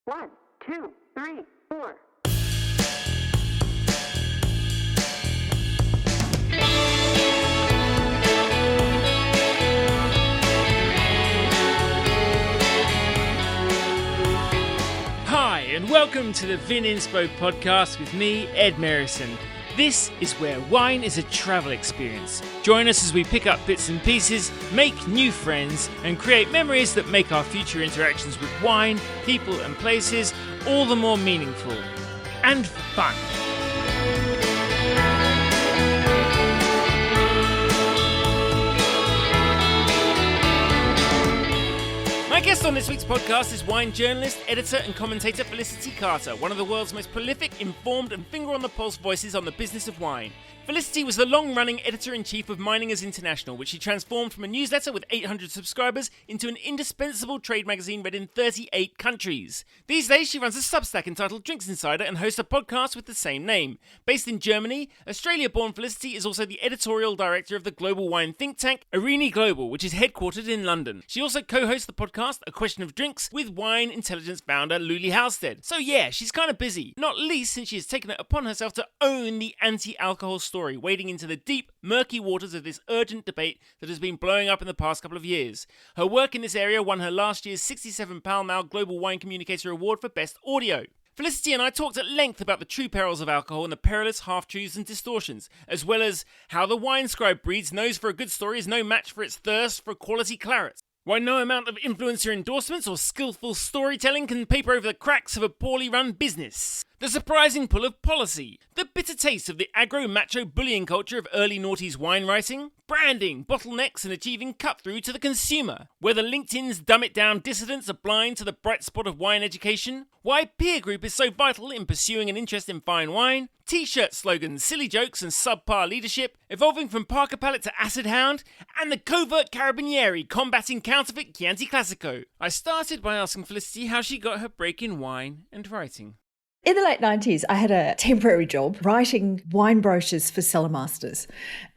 1, 2, 3, 4. Hi, and welcome to the Vininspo podcast with me, Ed Merrison. This is where wine is a travel experience. Join us as we pick up bits and pieces, make new friends, and create memories that make our future interactions with wine, people, and places all the more meaningful and fun. My guest on this week's podcast is wine journalist, editor and commentator Felicity Carter, one of the world's most prolific, informed and finger-on-the-pulse voices on the business of wine. Felicity was the long-running editor-in-chief of Miningers International, which she transformed from a newsletter with 800 subscribers into an indispensable trade magazine read in 38 countries. These days, she runs a Substack entitled Drinks Insider and hosts a podcast with the same name. Based in Germany, Australia-born Felicity is also the editorial director of the global wine think tank Arini Global, which is headquartered in London. She also co-hosts the podcast A Question of Drinks with wine intelligence founder Luli Halstead. So yeah, she's kind of busy, not least since she has taken it upon herself to own the anti-alcohol story, wading into the deep, murky waters of this urgent debate that has been blowing up in the past couple of years. Her work in this area won her last year's 67 Pall Global Wine Communicator Award for Best Audio. Felicity and I talked at length about the true perils of alcohol and the perilous half-truths and distortions, as well as how the wine scribe breed's nose for a good story is no match for its thirst for quality claret. Why no amount of influencer endorsements or skillful storytelling can paper over the cracks of a poorly run business. The surprising pull of policy. The bitter taste of the agro-macho bullying culture of early noughties wine writing. Branding, bottlenecks and achieving cut-through to the consumer. Whether LinkedIn's dumb-it-down dissidents are blind to the bright spot of wine education. Why peer group is so vital in pursuing an interest in fine wine. T-shirt slogans, silly jokes and subpar leadership. Evolving from Parker Pallet to Acid Hound. And the covert Carabinieri combating counterfeit Chianti Classico. I started by asking Felicity how she got her break in wine and writing. In the late 90s, I had a temporary job writing wine brochures for cellar masters,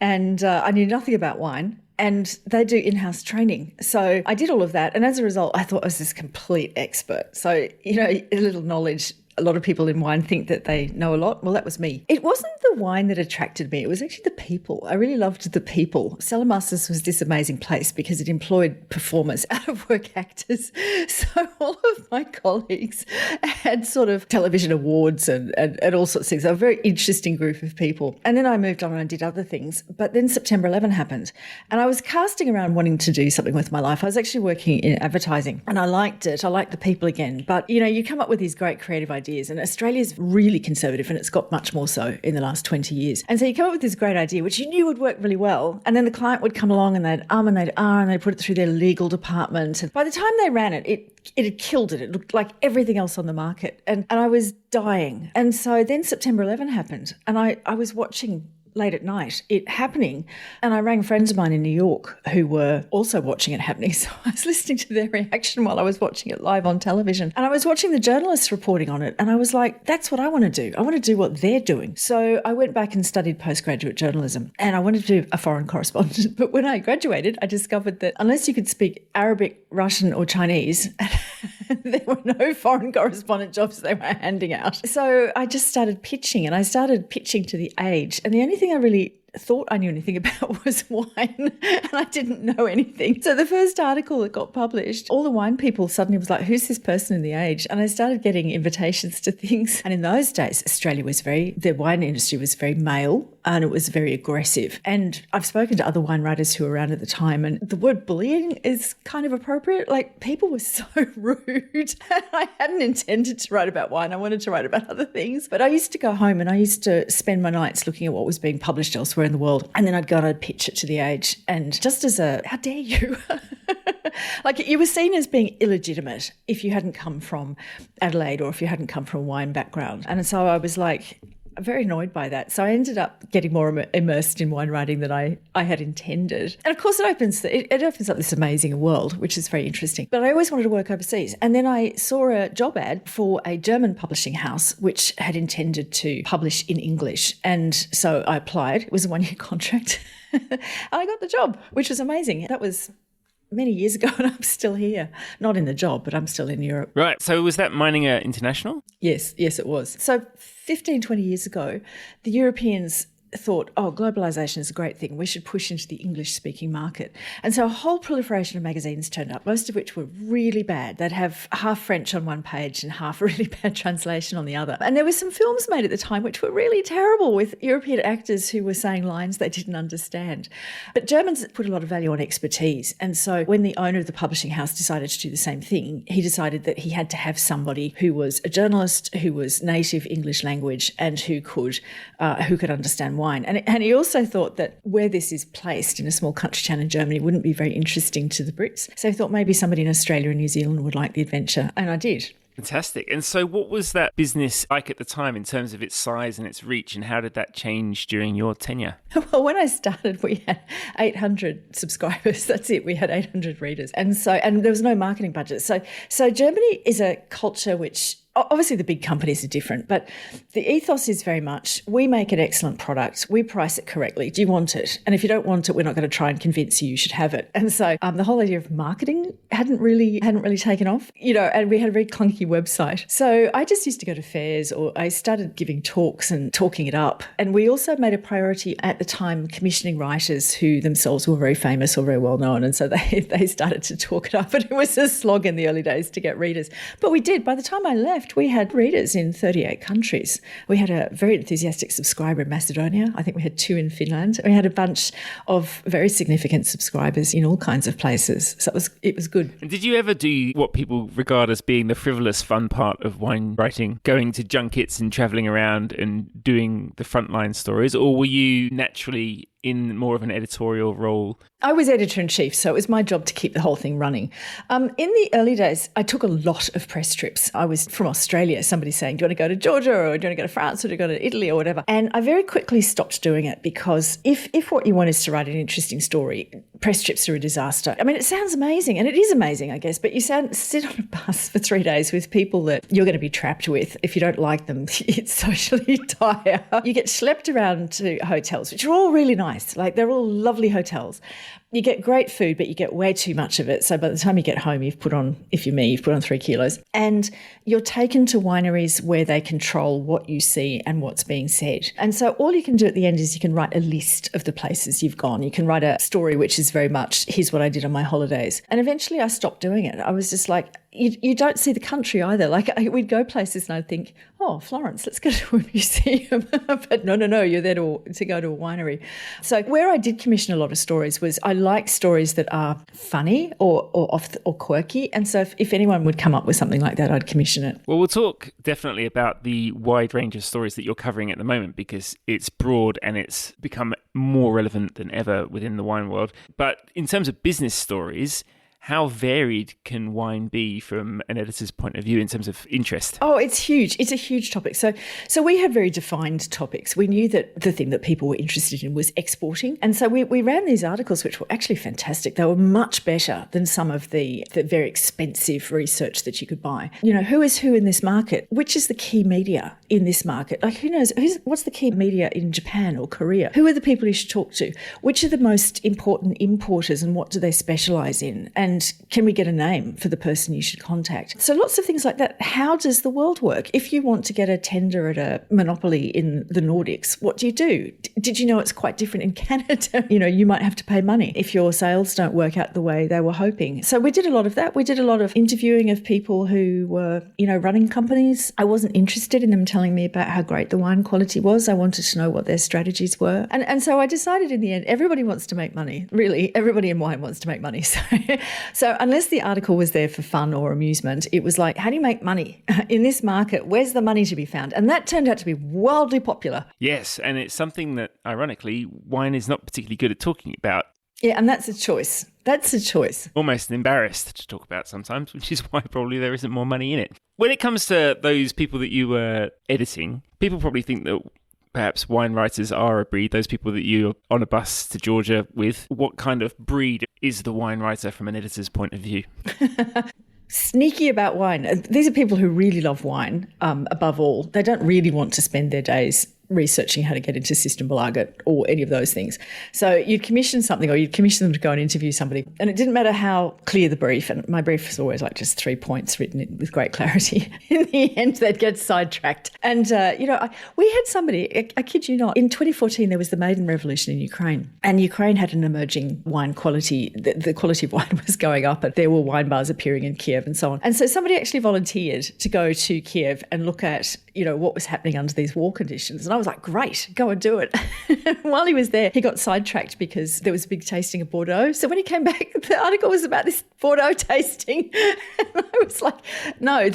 and I knew nothing about wine. And they do in-house training. So I did all of that. And as a result, I thought I was this complete expert. So, a little knowledge. A lot of people in wine think that they know a lot. Well, that was me. It wasn't the wine that attracted me. It was actually the people. I really loved the people. Cellar Masters was this amazing place because it employed performers, out-of-work actors. So all of my colleagues had sort of television awards and all sorts of things. They were a very interesting group of people. And then I moved on and I did other things. But then September 11 happened. And I was casting around wanting to do something with my life. I was actually working in advertising and I liked it. I liked the people again. But, you come up with these great creative ideas. And Australia's really conservative and it's got much more so in the last 20 years. And so you come up with this great idea, which you knew would work really well. And then the client would come along and they'd and they'd put it through their legal department. And by the time they ran it, it had killed it. It looked like everything else on the market. And I was dying. And so then September 11 happened and I was watching late at night it happening. And I rang friends of mine in New York who were also watching it happening. So I was listening to their reaction while I was watching it live on television. And I was watching the journalists reporting on it. And I was like, that's what I want to do. I want to do what they're doing. So I went back and studied postgraduate journalism and I wanted to be a foreign correspondent. But when I graduated, I discovered that unless you could speak Arabic, Russian or Chinese, there were no foreign correspondent jobs they were handing out. So I just started pitching and I started pitching to The Age. And the only thing I really thought I knew anything about was wine and I didn't know anything. So the first article that got published, all the wine people suddenly was like, who's this person in The Age? And I started getting invitations to things. And in those days, the wine industry was very male and it was very aggressive. And I've spoken to other wine writers who were around at the time and the word bullying is kind of appropriate. Like people were so rude. I hadn't intended to write about wine. I wanted to write about other things. But I used to go home and I used to spend my nights looking at what was being published elsewhere in the world. And then I'd go and I'd pitch it to The Age. And just as how dare you? Like you were seen as being illegitimate if you hadn't come from Adelaide or if you hadn't come from a wine background. And so I was like, very annoyed by that. So I ended up getting more immersed in wine writing than I had intended. And of course it opens up this amazing world, which is very interesting. But I always wanted to work overseas. And then I saw a job ad for a German publishing house, which had intended to publish in English. And so I applied. It was a 1-year contract. And I got the job, which was amazing. That was many years ago, and I'm still here. Not in the job, but I'm still in Europe. Right. So was that Meininger International? Yes, it was. So 15, 20 years ago, the Europeans thought, globalisation is a great thing. We should push into the English-speaking market. And so a whole proliferation of magazines turned up, most of which were really bad. They'd have half French on one page and half a really bad translation on the other. And there were some films made at the time which were really terrible, with European actors who were saying lines they didn't understand. But Germans put a lot of value on expertise. And so when the owner of the publishing house decided to do the same thing, he decided that he had to have somebody who was a journalist, who was native English language, and who could understand wine. And he also thought that where this is placed in a small country town in Germany wouldn't be very interesting to the Brits. So he thought maybe somebody in Australia and New Zealand would like the adventure. And I did. Fantastic. And so what was that business like at the time in terms of its size and its reach, and how did that change during your tenure? Well, when I started, we had 800 subscribers. That's it. We had 800 readers. And there was no marketing budget. So Germany is a culture which, obviously the big companies are different, but the ethos is very much, we make an excellent product, we price it correctly. Do you want it? And if you don't want it, we're not going to try and convince you should have it. And so the whole idea of marketing hadn't really taken off, and we had a very clunky website. So I just used to go to fairs, or I started giving talks and talking it up. And we also made a priority at the time commissioning writers who themselves were very famous or very well known. And so they started to talk it up, and it was a slog in the early days to get readers. But we did. By the time I left, we had readers in 38 countries. We had a very enthusiastic subscriber in Macedonia. I think we had 2 in Finland. We had a bunch of very significant subscribers in all kinds of places. So it was good. And did you ever do what people regard as being the frivolous fun part of wine writing, going to junkets and travelling around and doing the frontline stories, or were you naturally in more of an editorial role? I was editor-in-chief, so it was my job to keep the whole thing running. In the early days, I took a lot of press trips. I was from Australia, somebody saying, do you want to go to Georgia, or do you want to go to France, or do you want to go to Italy, or whatever? And I very quickly stopped doing it, because if what you want is to write an interesting story, press trips are a disaster. I mean, it sounds amazing, and it is amazing, I guess, but you sit on a bus for 3 days with people that you're going to be trapped with. If you don't like them, it's socially dire. You get schlepped around to hotels, which are all really nice. Like, they're all lovely hotels. You get great food, but you get way too much of it. So by the time you get home, you've put on 3 kilos. And you're taken to wineries where they control what you see and what's being said. And so all you can do at the end is you can write a list of the places you've gone. You can write a story which is very much, here's what I did on my holidays. And eventually I stopped doing it. I was just like, you don't see the country either. Like, we'd go places and I'd think, oh, Florence, let's go to a museum. But no, you're there to go to a winery. So where I did commission a lot of stories was, I like stories that are funny or quirky. And so if anyone would come up with something like that, I'd commission it. Well, we'll talk definitely about the wide range of stories that you're covering at the moment, because it's broad and it's become more relevant than ever within the wine world. But in terms of business stories, how varied can wine be from an editor's point of view in terms of interest? Oh, it's huge. It's a huge topic. So we had very defined topics. We knew that the thing that people were interested in was exporting. And so we ran these articles, which were actually fantastic. They were much better than some of the very expensive research that you could buy. Who is who in this market? Which is the key media in this market? Like, who knows? What's the key media in Japan or Korea? Who are the people you should talk to? Which are the most important importers, and what do they specialise in? And can we get a name for the person you should contact? So lots of things like that. How does the world work? If you want to get a tender at a monopoly in the Nordics, what do you do? Did you know it's quite different in Canada? You might have to pay money if your sales don't work out the way they were hoping. So we did a lot of that. We did a lot of interviewing of people who were, running companies. I wasn't interested in them telling me about how great the wine quality was. I wanted to know what their strategies were. And so I decided in the end, everybody wants to make money. Really, everybody in wine wants to make money. So unless the article was there for fun or amusement, it was like, how do you make money in this market? Where's the money to be found? And that turned out to be wildly popular. Yes, and it's something that, ironically, wine is not particularly good at talking about. Yeah, and that's a choice. That's a choice. Almost embarrassed to talk about sometimes, which is why probably there isn't more money in it. When it comes to those people that you were editing, people probably think that perhaps wine writers are a breed, those people that you're on a bus to Georgia with. What kind of breed is the wine writer from an editor's point of view? Sneaky about wine. These are people who really love wine above all. They don't really want to spend their days researching how to get into Systembolaget or any of those things. So you'd commission something, or you'd commission them to go and interview somebody, and it didn't matter how clear the brief, and my brief was always like just 3 points written in with great clarity. In the end, they'd get sidetracked. And, we had somebody, I kid you not, in 2014 there was the Maidan Revolution in Ukraine, and Ukraine had an emerging wine quality. The quality of wine was going up, and there were wine bars appearing in Kiev and so on. And so somebody actually volunteered to go to Kiev and look at, what was happening under these war conditions. And I was like, great, go and do it. While he was there, he got sidetracked because there was a big tasting of Bordeaux. So when he came back, the article was about this Bordeaux tasting. And I was like, no.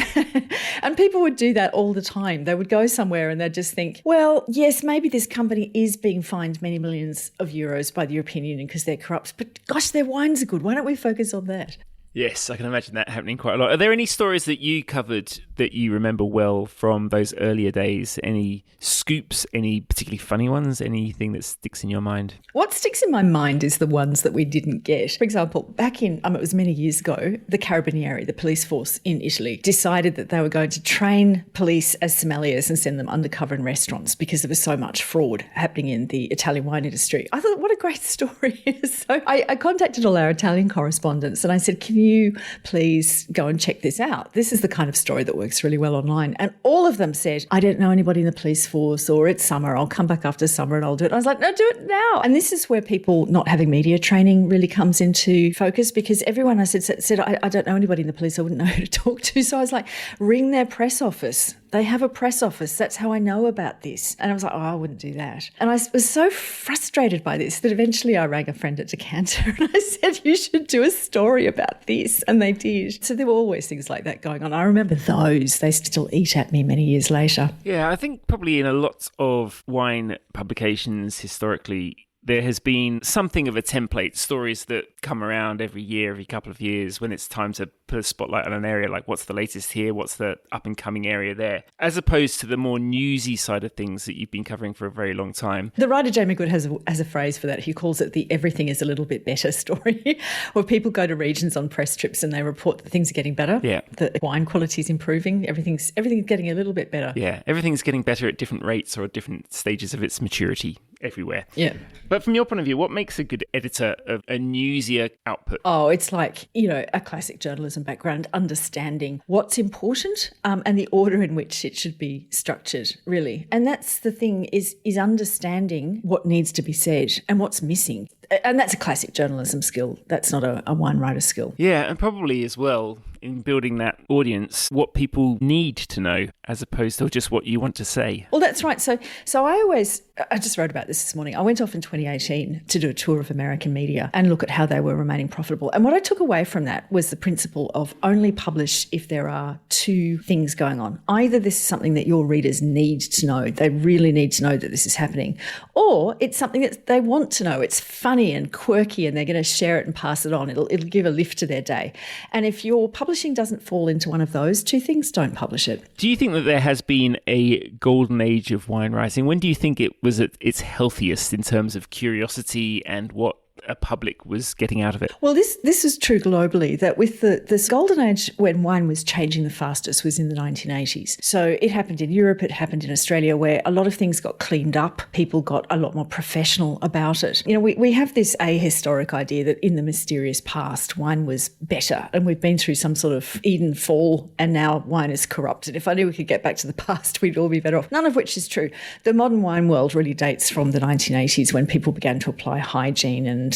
And people would do that all the time. They would go somewhere and they'd just think, well, yes, maybe this company is being fined many millions of euros by the European Union because they're corrupt, but gosh, their wines are good. Why don't we focus on that? Yes, I can imagine that happening quite a lot. Are there any stories that you covered that you remember well from those earlier days? Any scoops, any particularly funny ones, anything that sticks in your mind? What sticks in my mind is the ones that we didn't get. For example, back in, it was many years ago, the Carabinieri, the police force in Italy, decided that they were going to train police as sommeliers and send them undercover in restaurants because there was so much fraud happening in the Italian wine industry. I thought, what a great story. So I contacted all our Italian correspondents and I said, can you please go and check this out? This is the kind of story that works really well online. And all of them said, I don't know anybody in the police force, or it's summer, I'll come back after summer and I'll do it. I was like, no, do it now. And this is where people not having media training really comes into focus, because everyone I said I don't know anybody in the police, I wouldn't know who to talk to. So I was like, ring their press office. They have a press office. That's how I know about this. And I was like, I wouldn't do that. And I was so frustrated by this that eventually I rang a friend at Decanter and I said, you should do a story about this. And they did. So there were always things like that going on. I remember those. They still eat at me many years later. Yeah, I think probably in a lot of wine publications historically, there has been something of a template, stories that come around every year, every couple of years, when it's time to put a spotlight on an area, like what's the latest here, what's the up-and-coming area there, as opposed to the more newsy side of things that you've been covering for a very long time. The writer Jamie Good has a phrase for that. He calls it the everything is a little bit better story, where people go to regions on press trips and they report that things are getting better, the wine quality is improving, everything's getting a little bit better. Yeah, everything's getting better at different rates or at different stages of its maturity everywhere. Yeah. But from your point of view, what makes a good editor of a newsier output? Oh, it's like, a classic journalism background, understanding what's important and the order in which it should be structured, really. And that's the thing, is understanding what needs to be said and what's missing. And that's a classic journalism skill. That's not a wine writer skill. Yeah, and probably as well, in building that audience, what people need to know as opposed to just what you want to say. Well, that's right. So I just wrote about this morning. I went off in 2018 to do a tour of American media and look at how they were remaining profitable. And what I took away from that was the principle of only publish if there are two things going on. Either this is something that your readers need to know. They really need to know that this is happening. Or it's something that they want to know. It's funny and quirky and they're going to share it and pass it on. It'll give a lift to their day. And if your publishing doesn't fall into one of those two things, don't publish it. Do you think that there has been a golden age of wine writing? When do you think it was at its healthiest in terms of curiosity and what a public was getting out of it? Well, this is true globally, that with this golden age when wine was changing the fastest was in the 1980s. So it happened in Europe, it happened in Australia, where a lot of things got cleaned up. People got a lot more professional about it. We have this ahistoric idea that in the mysterious past, wine was better, and we've been through some sort of Eden fall, and now wine is corrupted. If only we could get back to the past, we'd all be better off. None of which is true. The modern wine world really dates from the 1980s, when people began to apply hygiene and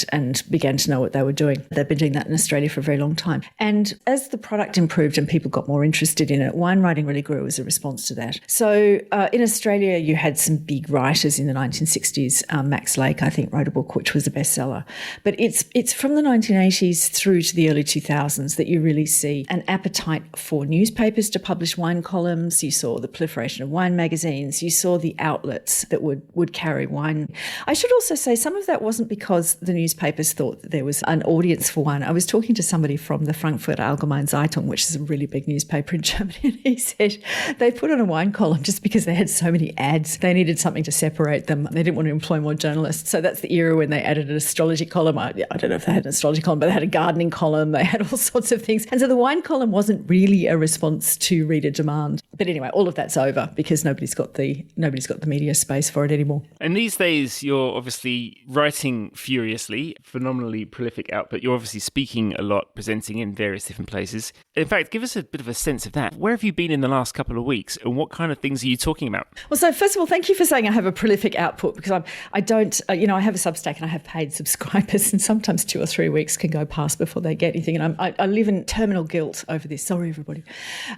began to know what they were doing. They've been doing that in Australia for a very long time. And as the product improved and people got more interested in it, wine writing really grew as a response to that. So in Australia, you had some big writers in the 1960s. Max Lake, I think, wrote a book which was a bestseller. But it's from the 1980s through to the early 2000s that you really see an appetite for newspapers to publish wine columns. You saw the proliferation of wine magazines. You saw the outlets that would carry wine. I should also say some of that wasn't because the newspapers thought that there was an audience for wine. I was talking to somebody from the Frankfurter Allgemeine Zeitung, which is a really big newspaper in Germany, and he said they put on a wine column just because they had so many ads. They needed something to separate them. They didn't want to employ more journalists. So that's the era when they added an astrology column. I don't know if they had an astrology column, but they had a gardening column. They had all sorts of things. And so the wine column wasn't really a response to reader demand. But anyway, all of that's over because nobody's got the media space for it anymore. And these days, you're obviously writing furiously, phenomenally prolific output. You're obviously speaking a lot, presenting in various different places. In fact, give us a bit of a sense of that. Where have you been in the last couple of weeks, and what kind of things are you talking about? Well, so first of all, thank you for saying I have a prolific output, because I don't, I have a Substack and I have paid subscribers, and sometimes 2 or 3 weeks can go past before they get anything. And I live in terminal guilt over this. Sorry, everybody.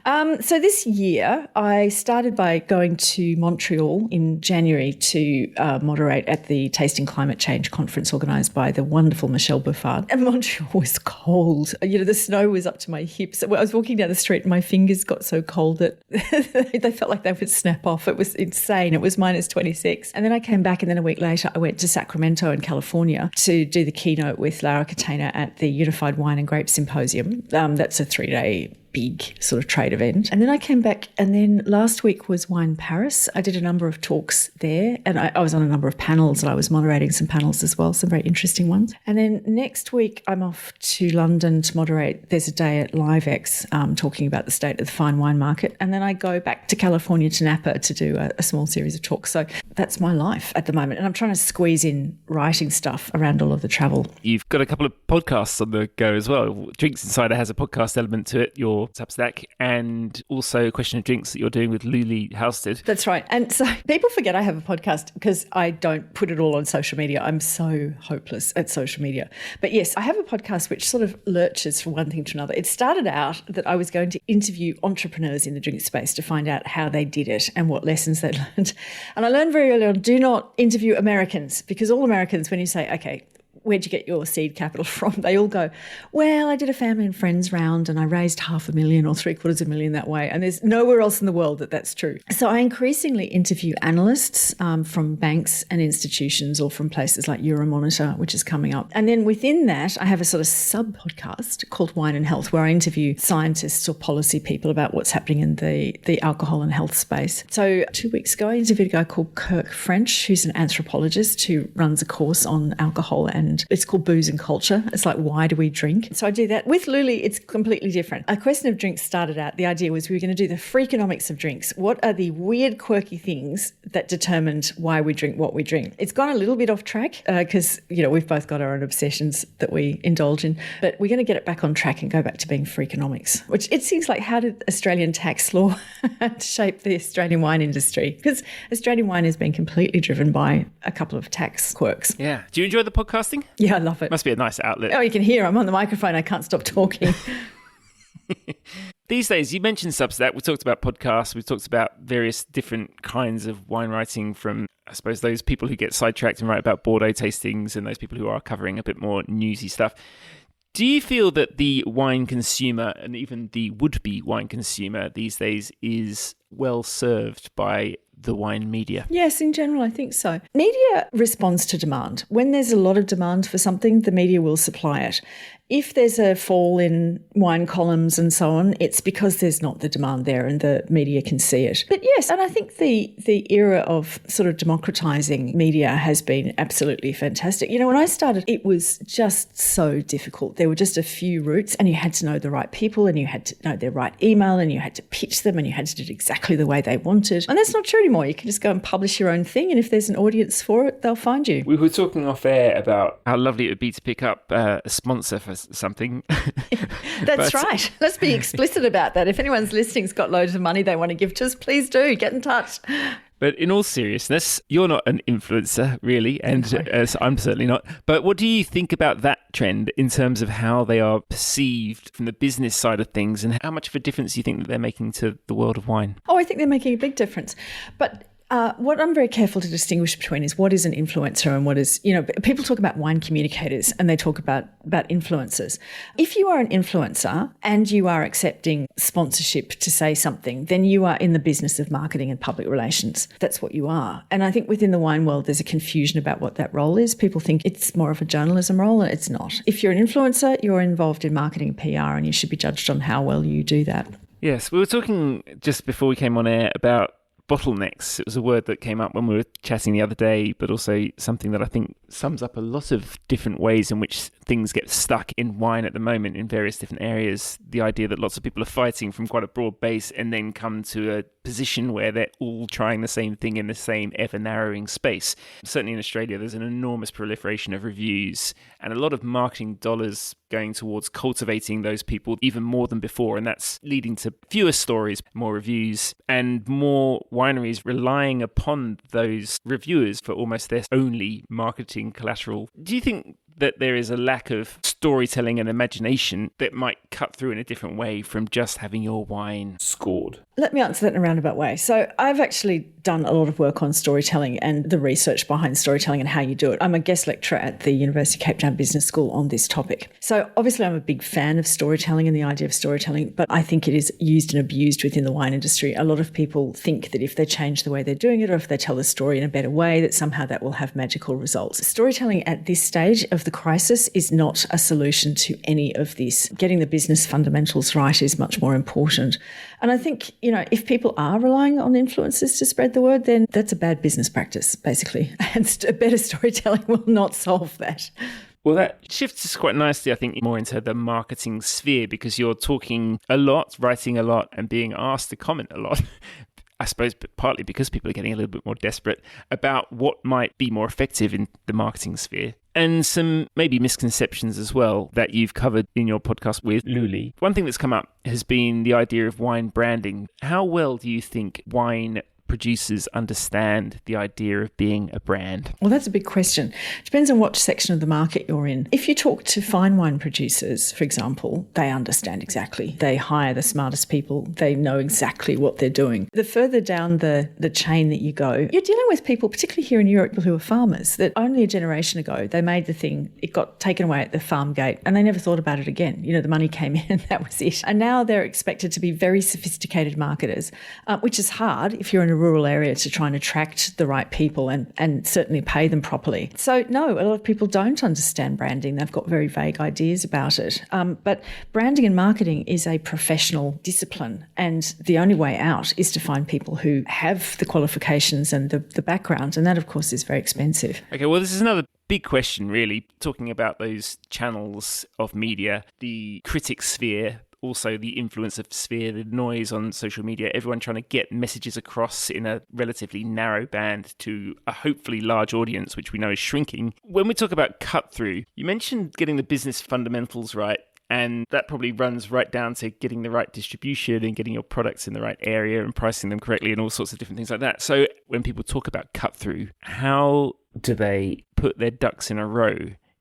So this year, I started by going to Montreal in January to moderate at the Tasting Climate Change conference organised by the wonderful Michelle Buffard. And Montreal was cold. The snow was up to my hips. I was walking down the street and my fingers got so cold that they felt like they would snap off. It was insane. It was minus 26. And then I came back, and then a week later I went to Sacramento in California to do the keynote with Lara Catena at the Unified Wine and Grape Symposium. That's a 3-day big sort of trade event. And then I came back, and then last week was Wine Paris. I did a number of talks there, and I was on a number of panels, and I was moderating some panels as well, some very interesting ones. And then next week I'm off to London to moderate. There's a day at LiveX talking about the state of the fine wine market. And then I go back to California, to Napa, to do a small series of talks. So that's my life at the moment. And I'm trying to squeeze in writing stuff around all of the travel. You've got a couple of podcasts on the go as well. Drinks Insider has a podcast element to it, your Substack, and also Question of Drinks that you're doing with Luli Halstead. That's right. And so people forget I have a podcast because I don't put it all on social media. I'm so hopeless at social media. But yes, I have a podcast which sort of lurches from one thing to another. It started out that I was going to interview entrepreneurs in the drink space to find out how they did it and what lessons they learned. And I learned very early on, do not interview Americans, because all Americans, when you say, okay, where'd you get your seed capital from? They all go, well, I did a family and friends round and I raised $500,000 or $750,000 that way. And there's nowhere else in the world that's true. So I increasingly interview analysts from banks and institutions, or from places like Euromonitor, which is coming up. And then within that, I have a sort of sub-podcast called Wine and Health, where I interview scientists or policy people about what's happening in the alcohol and health space. So 2 weeks ago, I interviewed a guy called Kirk French, who's an anthropologist who runs a course on alcohol, and it's called Booze and Culture. It's like, why do we drink? So I do that. With Luli, it's completely different. A Question of Drinks started out, the idea was we were going to do the freakonomics of drinks. What are the weird, quirky things that determined why we drink what we drink? It's gone a little bit off track because, we've both got our own obsessions that we indulge in, but we're going to get it back on track and go back to being freakonomics, which it seems like, how did Australian tax law shape the Australian wine industry? Because Australian wine has been completely driven by a couple of tax quirks. Yeah. Do you enjoy the podcasting? Yeah, I love it. Must be a nice outlet. Oh, you can hear I'm on the microphone. I can't stop talking. These days, you mentioned Substack. We talked about podcasts. We talked about various different kinds of wine writing, from, I suppose, those people who get sidetracked and write about Bordeaux tastings, and those people who are covering a bit more newsy stuff. Do you feel that the wine consumer, and even the would-be wine consumer these days, is well served by the wine media? Yes, in general, I think so. Media responds to demand. When there's a lot of demand for something, the media will supply it. If there's a fall in wine columns and so on, it's because there's not the demand there and the media can see it. But yes, and I think the era of sort of democratising media has been absolutely fantastic. When I started, it was just so difficult. There were just a few routes, and you had to know the right people, and you had to know their right email, and you had to pitch them, and you had to do it exactly the way they wanted. And that's not true anymore. You can just go and publish your own thing, and if there's an audience for it, they'll find you. We were talking off air about how lovely it would be to pick up a sponsor for something. That's right. Let's be explicit about that. If anyone's listening's got loads of money they want to give to us, please do get in touch. But in all seriousness, you're not an influencer, really, and I'm certainly not. But what do you think about that trend in terms of how they are perceived from the business side of things, and how much of a difference do you think that they're making to the world of wine? Oh, I think they're making a big difference. But What I'm very careful to distinguish between is what is an influencer and what is, people talk about wine communicators and they talk about influencers. If you are an influencer and you are accepting sponsorship to say something, then you are in the business of marketing and public relations. That's what you are. And I think within the wine world, there's a confusion about what that role is. People think it's more of a journalism role, and it's not. If you're an influencer, you're involved in marketing and PR, and you should be judged on how well you do that. Yes, we were talking just before we came on air about bottlenecks. It was a word that came up when we were chatting the other day, but also something that I think sums up a lot of different ways in which things get stuck in wine at the moment in various different areas. The idea that lots of people are fighting from quite a broad base and then come to a position where they're all trying the same thing in the same ever-narrowing space. Certainly in Australia, there's an enormous proliferation of reviews and a lot of marketing dollars going towards cultivating those people even more than before. And that's leading to fewer stories, more reviews, and more wineries relying upon those reviewers for almost their only marketing collateral. Do you think that there is a lack of storytelling and imagination that might cut through in a different way from just having your wine scored? Let me answer that in a roundabout way. So I've actually done a lot of work on storytelling and the research behind storytelling and how you do it. I'm a guest lecturer at the University of Cape Town Business School on this topic. So obviously I'm a big fan of storytelling and the idea of storytelling, but I think it is used and abused within the wine industry. A lot of people think that if they change the way they're doing it or if they tell the story in a better way, that somehow that will have magical results. Storytelling at this stage of the crisis is not a solution to any of this. Getting the business fundamentals right is much more important. And I think, if people are relying on influencers to spread the word, then that's a bad business practice, basically. And better storytelling will not solve that. Well, that shifts us quite nicely, I think, more into the marketing sphere, because you're talking a lot, writing a lot, and being asked to comment a lot. I suppose partly because people are getting a little bit more desperate about what might be more effective in the marketing sphere. And some maybe misconceptions as well that you've covered in your podcast with Luli. One thing that's come up has been the idea of wine branding. How well do you think wine producers understand the idea of being a brand? Well, that's a big question. Depends on what section of the market you're in. If you talk to fine wine producers, for example, they understand exactly. They hire the smartest people. They know exactly what they're doing. The further down the chain that you go, you're dealing with people, particularly here in Europe, who are farmers, that only a generation ago, they made the thing, it got taken away at the farm gate, and they never thought about it again. The money came in and that was it. And now they're expected to be very sophisticated marketers, which is hard if you're in a rural area to try and attract the right people and certainly pay them properly. So no, a lot of people don't understand branding. They've got very vague ideas about it. But branding and marketing is a professional discipline, and the only way out is to find people who have the qualifications and the background, and that of course is very expensive. Okay, well, this is another big question, really, talking about those channels of media, the critic sphere, also the influencer sphere, the noise on social media, everyone trying to get messages across in a relatively narrow band to a hopefully large audience, which we know is shrinking. When we talk about cut through, you mentioned getting the business fundamentals right, and that probably runs right down to getting the right distribution and getting your products in the right area and pricing them correctly and all sorts of different things like that. So when people talk about cut through, how do they put their ducks in a row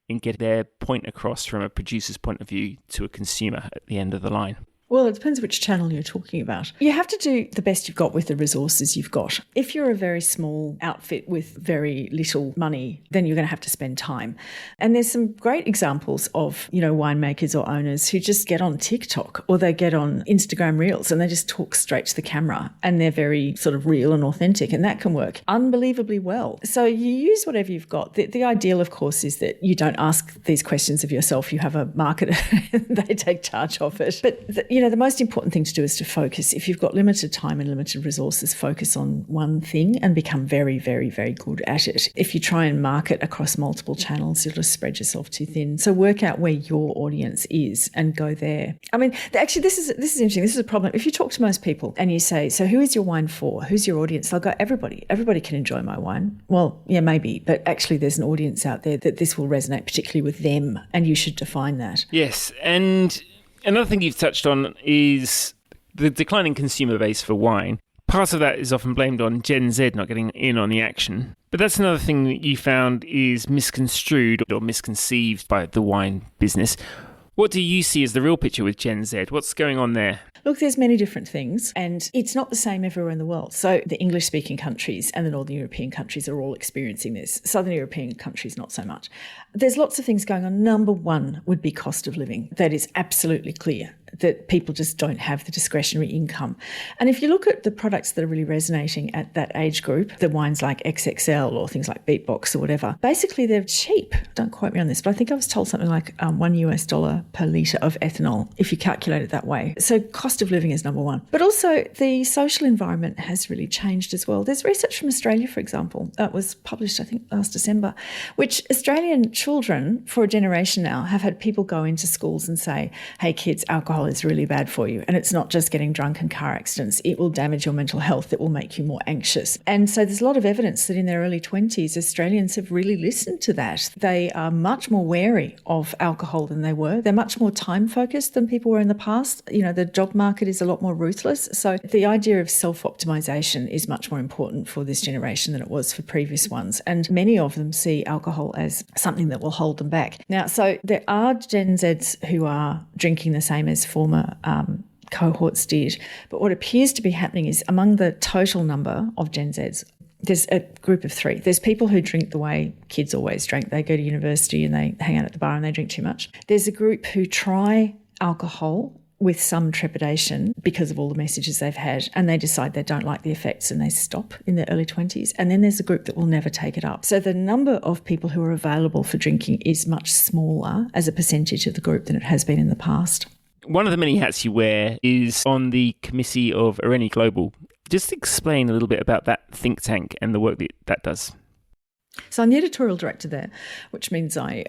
and get their point across from a producer's point of view to a consumer at the end of the line? Well, it depends which channel you're talking about. You have to do the best you've got with the resources you've got. If you're a very small outfit with very little money, then you're going to have to spend time. And there's some great examples of, winemakers or owners who just get on TikTok or they get on Instagram Reels and they just talk straight to the camera and they're very sort of real and authentic, and that can work unbelievably well. So you use whatever you've got. The ideal, of course, is that you don't ask these questions of yourself. You have a marketer and they take charge of it. But the most important thing to do is to focus. If you've got limited time and limited resources, focus on one thing and become very, very, very good at it. If you try and market across multiple channels, you'll just spread yourself too thin. So work out where your audience is and go there. I mean, actually, this is interesting. This is a problem. If you talk to most people and you say, so who is your wine for? Who's your audience? They'll go, everybody. Everybody can enjoy my wine. Well, yeah, maybe. But actually, there's an audience out there that this will resonate particularly with them, and you should define that. Yes, and another thing you've touched on is the declining consumer base for wine. Part of that is often blamed on Gen Z not getting in on the action. But that's another thing that you found is misconstrued or misconceived by the wine business. What do you see as the real picture with Gen Z? What's going on there? Look, there's many different things, and it's not the same everywhere in the world. So the English-speaking countries and the Northern European countries are all experiencing this. Southern European countries, not so much. There's lots of things going on. Number one would be cost of living. That is absolutely clear, that people just don't have the discretionary income. And if you look at the products that are really resonating at that age group, the wines like XXL or things like Beatbox or whatever, basically they're cheap. Don't quote me on this, but I think I was told something like $1 per litre of ethanol, if you calculate it that way. So cost of living is number one. But also the social environment has really changed as well. There's research from Australia, for example, that was published, I think, last December, which Australian children for a generation now have had people go into schools and say, hey kids, alcohol is really bad for you. And it's not just getting drunk in car accidents. It will damage your mental health. It will make you more anxious. And so there's a lot of evidence that in their early 20s, Australians have really listened to that. They are much more wary of alcohol than they were. They're much more time focused than people were in the past. You know, the job market is a lot more ruthless. So the idea of self-optimization is much more important for this generation than it was for previous ones. And many of them see alcohol as something that will hold them back. Now, so there are Gen Zs who are drinking the same as former cohorts did. But what appears to be happening is among the total number of Gen Zs, there's a group of three. There's people who drink the way kids always drank. They go to university and they hang out at the bar and they drink too much. There's a group who try alcohol with some trepidation because of all the messages they've had, and they decide they don't like the effects and they stop in their early 20s. And then there's a group that will never take it up. So the number of people who are available for drinking is much smaller as a percentage of the group than it has been in the past. One of the many hats you wear is on the committee of Areni Global. Just explain a little bit about that think tank and the work that that does. So I'm the editorial director there, which means I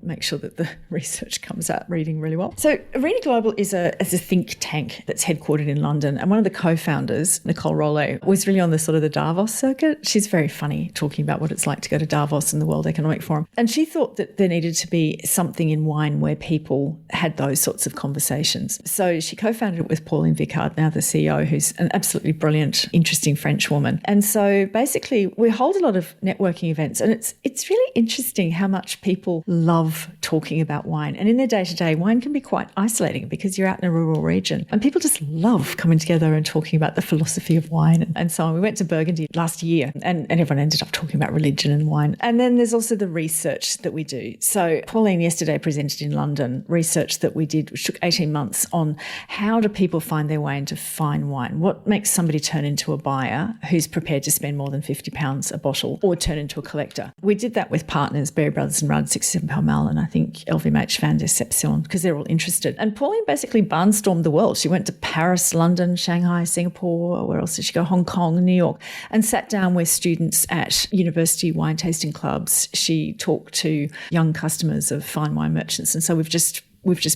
make sure that the research comes out reading really well. So Areni Global is a think tank that's headquartered in London. And one of the co-founders, Nicole Rollet, was really on the sort of the Davos circuit. She's very funny talking about what it's like to go to Davos and the World Economic Forum. And she thought that there needed to be something in wine where people had those sorts of conversations. So she co-founded it with Pauline Vicard, now the CEO, who's an absolutely brilliant, interesting French woman. And so basically we hold a lot of networking events. And it's really interesting how much people love talking about wine. And in their day-to-day, wine can be quite isolating because you're out in a rural region. And people just love coming together and talking about the philosophy of wine and so on. We went to Burgundy last year and everyone ended up talking about religion and wine. And then there's also the research that we do. So Pauline yesterday presented in London research that we did, which took 18 months on how do people find their way into fine wine? What makes somebody turn into a buyer who's prepared to spend more than £50 a bottle or turn into a collector? We did that with partners, Berry Brothers and Rudd, 67 Pall Mall, and I think LVMH Van Deception, because they're all interested. And Pauline basically barnstormed the world. She went to Paris, London, Shanghai, Singapore, where else did she go? Hong Kong, New York, and sat down with students at university wine tasting clubs. She talked to young customers of fine wine merchants. And so we've just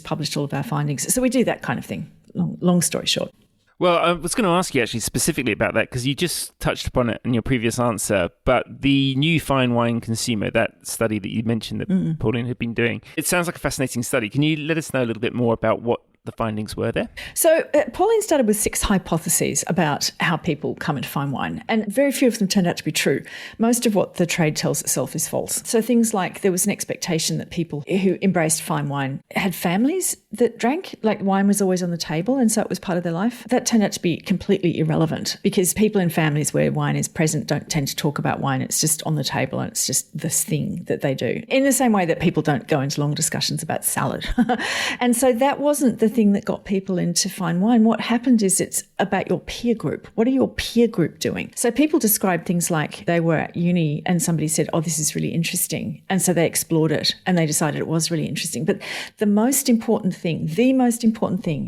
published all of our findings. So we do that kind of thing, long story short. Well, I was going to ask you actually specifically about that because you just touched upon it in your previous answer, but the new fine wine consumer, that study that you mentioned that Pauline had been doing, it sounds like a fascinating study. Can you let us know a little bit more about what the findings were there? So Pauline started with 6 hypotheses about how people come into fine wine, and very few of them turned out to be true. Most of what the trade tells itself is false. So things like there was an expectation that people who embraced fine wine had families that drank, like wine was always on the table and so it was part of their life. That turned out to be completely irrelevant because people in families where wine is present don't tend to talk about wine. It's just on the table and it's just this thing that they do. In the same way that people don't go into long discussions about salad. And so that wasn't the thing that got people into fine wine. What happened is it's about your peer group. What are your peer group doing? So people describe things like they were at uni and somebody said, oh, this is really interesting. And so they explored it and they decided it was really interesting. But the most important thing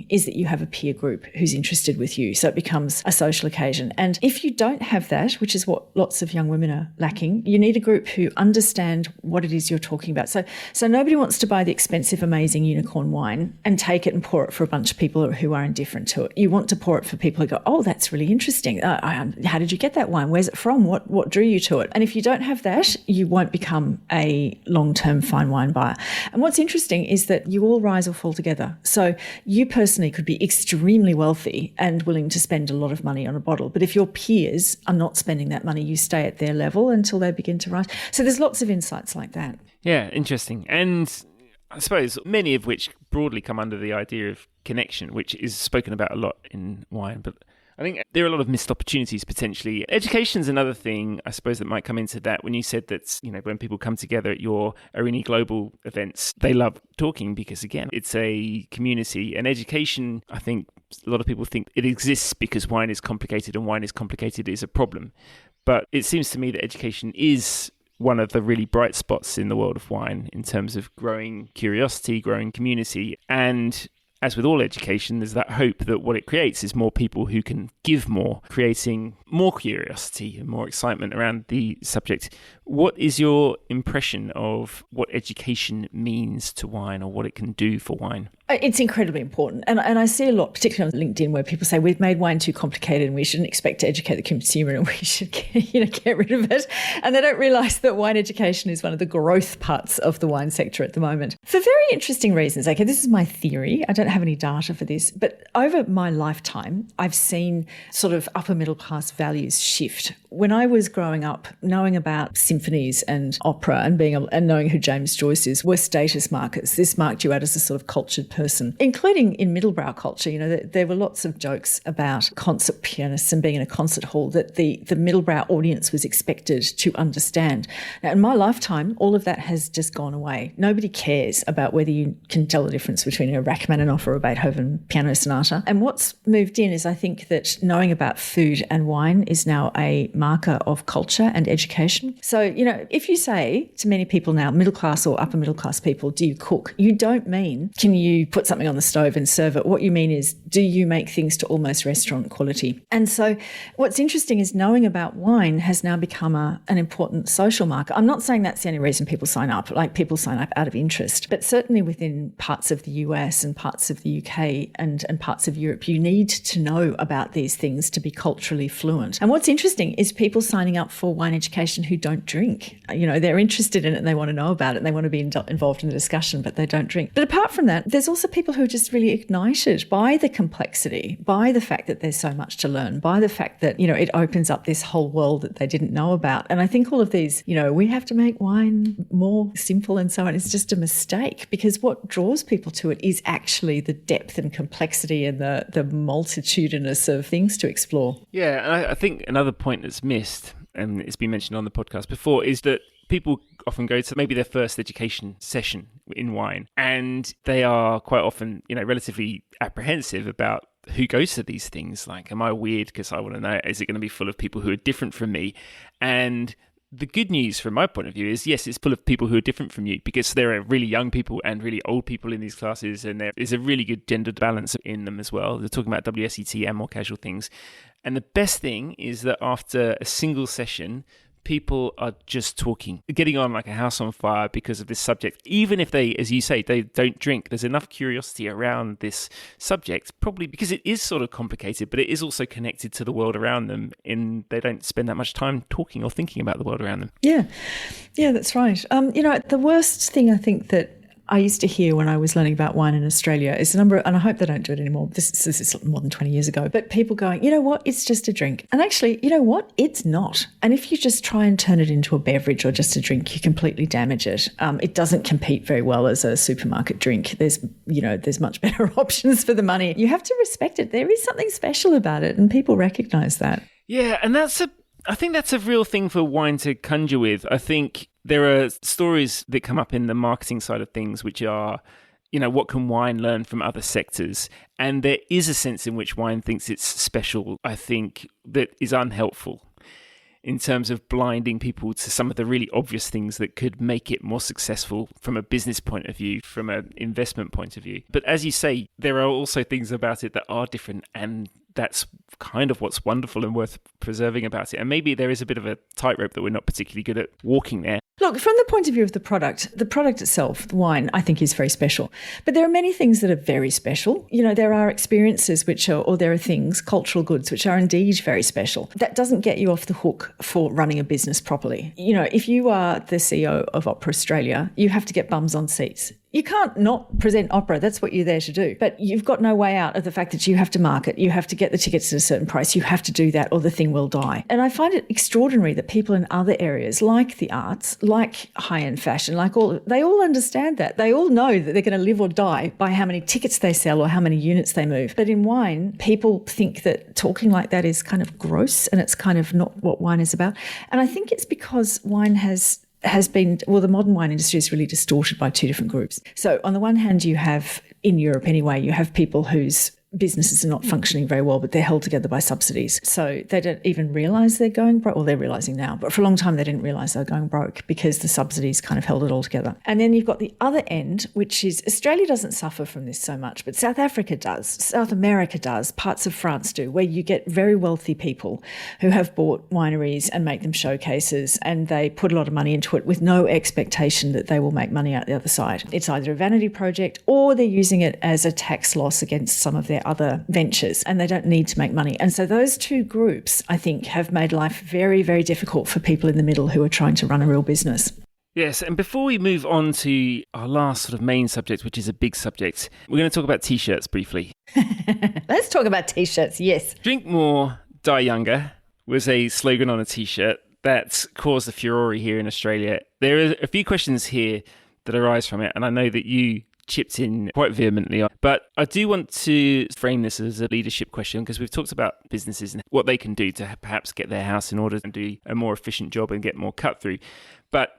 is that you have a peer group who's interested with you. So it becomes a social occasion. And if you don't have that, which is what lots of young women are lacking, you need a group who understand what it is you're talking about. So nobody wants to buy the expensive, amazing unicorn wine and take it and pour it for a bunch of people who are indifferent to it. You want to pour it for people who go, oh, that's really interesting. How did you get that wine? Where's it from? What drew you to it? And if you don't have that, you won't become a long-term fine wine buyer. And what's interesting is that you all rise or fall together. So you personally could be extremely wealthy and willing to spend a lot of money on a bottle. But if your peers are not spending that money, you stay at their level until they begin to rise. So there's lots of insights like that. Yeah, interesting. And I suppose many of which broadly come under the idea of connection, which is spoken about a lot in wine. But I think there are a lot of missed opportunities potentially. Education's another thing, I suppose, that might come into that. When you said that, when people come together at your Arini Global events, they love talking because, again, it's a community. And education, I think a lot of people think it exists because wine is complicated and wine is complicated is a problem. But it seems to me that education is one of the really bright spots in the world of wine in terms of growing curiosity, growing community. And as with all education, there's that hope that what it creates is more people who can give more, creating more curiosity and more excitement around the subject. What is your impression of what education means to wine or what it can do for wine? It's incredibly important. And I see a lot, particularly on LinkedIn, where people say we've made wine too complicated and we shouldn't expect to educate the consumer and we should get rid of it. And they don't realise that wine education is one of the growth parts of the wine sector at the moment. For very interesting reasons. Okay, this is my theory. I don't have any data for this. But over my lifetime, I've seen sort of upper middle class values shift. When I was growing up, knowing about symphonies and opera and knowing who James Joyce is were status markers. This marked you out as a sort of cultured person, including in middlebrow culture. There were lots of jokes about concert pianists and being in a concert hall that the middlebrow audience was expected to understand. Now, in my lifetime, all of that has just gone away. Nobody cares about whether you can tell the difference between a Rachmaninoff or a Beethoven piano sonata. And what's moved in is I think that knowing about food and wine is now a marker of culture and education. So, if you say to many people now, middle class or upper middle class people, do you cook? You don't mean, can you put something on the stove and serve it? What you mean is, do you make things to almost restaurant quality? And so what's interesting is knowing about wine has now become an important social marker. I'm not saying that's the only reason people sign up, like people sign up out of interest, but certainly within parts of the US and parts of the UK and parts of Europe, you need to know about these things to be culturally fluent. And what's interesting is people signing up for wine education who don't drink. They're interested in it and they want to know about it and they want to be involved in the discussion, but they don't drink. But apart from that, there's also people who are just really ignited by the complexity, by the fact that there's so much to learn, by the fact that, it opens up this whole world that they didn't know about. And I think all of these, we have to make wine more simple and so on. It's just a mistake because what draws people to it is actually the depth and complexity and the multitudinous of things to explore. Yeah, and I think another point that's missed, and it's been mentioned on the podcast before, is that people often go to maybe their first education session in wine and they are quite often, relatively apprehensive about who goes to these things. Like, am I weird because I want to know, is it going to be full of people who are different from me? And the good news from my point of view is, yes, it's full of people who are different from you because there are really young people and really old people in these classes and there is a really good gender balance in them as well. They're talking about WSET and more casual things. And the best thing is that after a single session, people are just talking, getting on like a house on fire because of this subject. Even if they, as you say, they don't drink, there's enough curiosity around this subject, probably because it is sort of complicated, but it is also connected to the world around them in they don't spend that much time talking or thinking about the world around them. Yeah, that's right. The worst thing I think that I used to hear when I was learning about wine in Australia is the number, and I hope they don't do it anymore. This is more than 20 years ago, but people going, you know what, it's just a drink. And actually, you know what, it's not. And if you just try and turn it into a beverage or just a drink, you completely damage it. It doesn't compete very well as a supermarket drink. There's much better options for the money. You have to respect it. There is something special about it, and people recognise that. Yeah, and I think that's a real thing for wine to conjure with. I think there are stories that come up in the marketing side of things, which are, what can wine learn from other sectors? And there is a sense in which wine thinks it's special, I think, that is unhelpful in terms of blinding people to some of the really obvious things that could make it more successful from a business point of view, from an investment point of view. But as you say, there are also things about it that are different, and that's kind of what's wonderful and worth preserving about it. And maybe there is a bit of a tightrope that we're not particularly good at walking there. Look, from the point of view of the product itself, the wine, I think is very special. But there are many things that are very special. There are experiences there are things, cultural goods, which are indeed very special. That doesn't get you off the hook for running a business properly. If you are the CEO of Opera Australia, you have to get bums on seats. You can't not present opera. That's what you're there to do. But you've got no way out of the fact that you have to market. You have to get the tickets at a certain price. You have to do that or the thing will die. And I find it extraordinary that people in other areas like the arts, like high-end fashion, they all understand that. They all know that they're going to live or die by how many tickets they sell or how many units they move. But in wine, people think that talking like that is kind of gross and it's kind of not what wine is about. And I think it's because wine has been, well, the modern wine industry is really distorted by two different groups. So on the one hand, you have, in Europe anyway, you have people whose businesses are not functioning very well, but they're held together by subsidies. So they don't even realise they're going broke. Well, they're realising now, but for a long time they didn't realise they were going broke because the subsidies kind of held it all together. And then you've got the other end, which is Australia doesn't suffer from this so much, but South Africa does, South America does, parts of France do, where you get very wealthy people who have bought wineries and make them showcases and they put a lot of money into it with no expectation that they will make money out the other side. It's either a vanity project or they're using it as a tax loss against some of their other ventures and they don't need to make money. And so those two groups, I think, have made life very, very difficult for people in the middle who are trying to run a real business. Yes, and before we move on to our last sort of main subject, which is a big subject, we're going to talk about T-shirts briefly. Let's talk about T-shirts, yes. Drink more, die younger was a slogan on a T-shirt that caused a furore here in Australia. There are a few questions here that arise from it, and I know that you chipped in quite vehemently. But I do want to frame this as a leadership question because we've talked about businesses and what they can do to perhaps get their house in order and do a more efficient job and get more cut through. But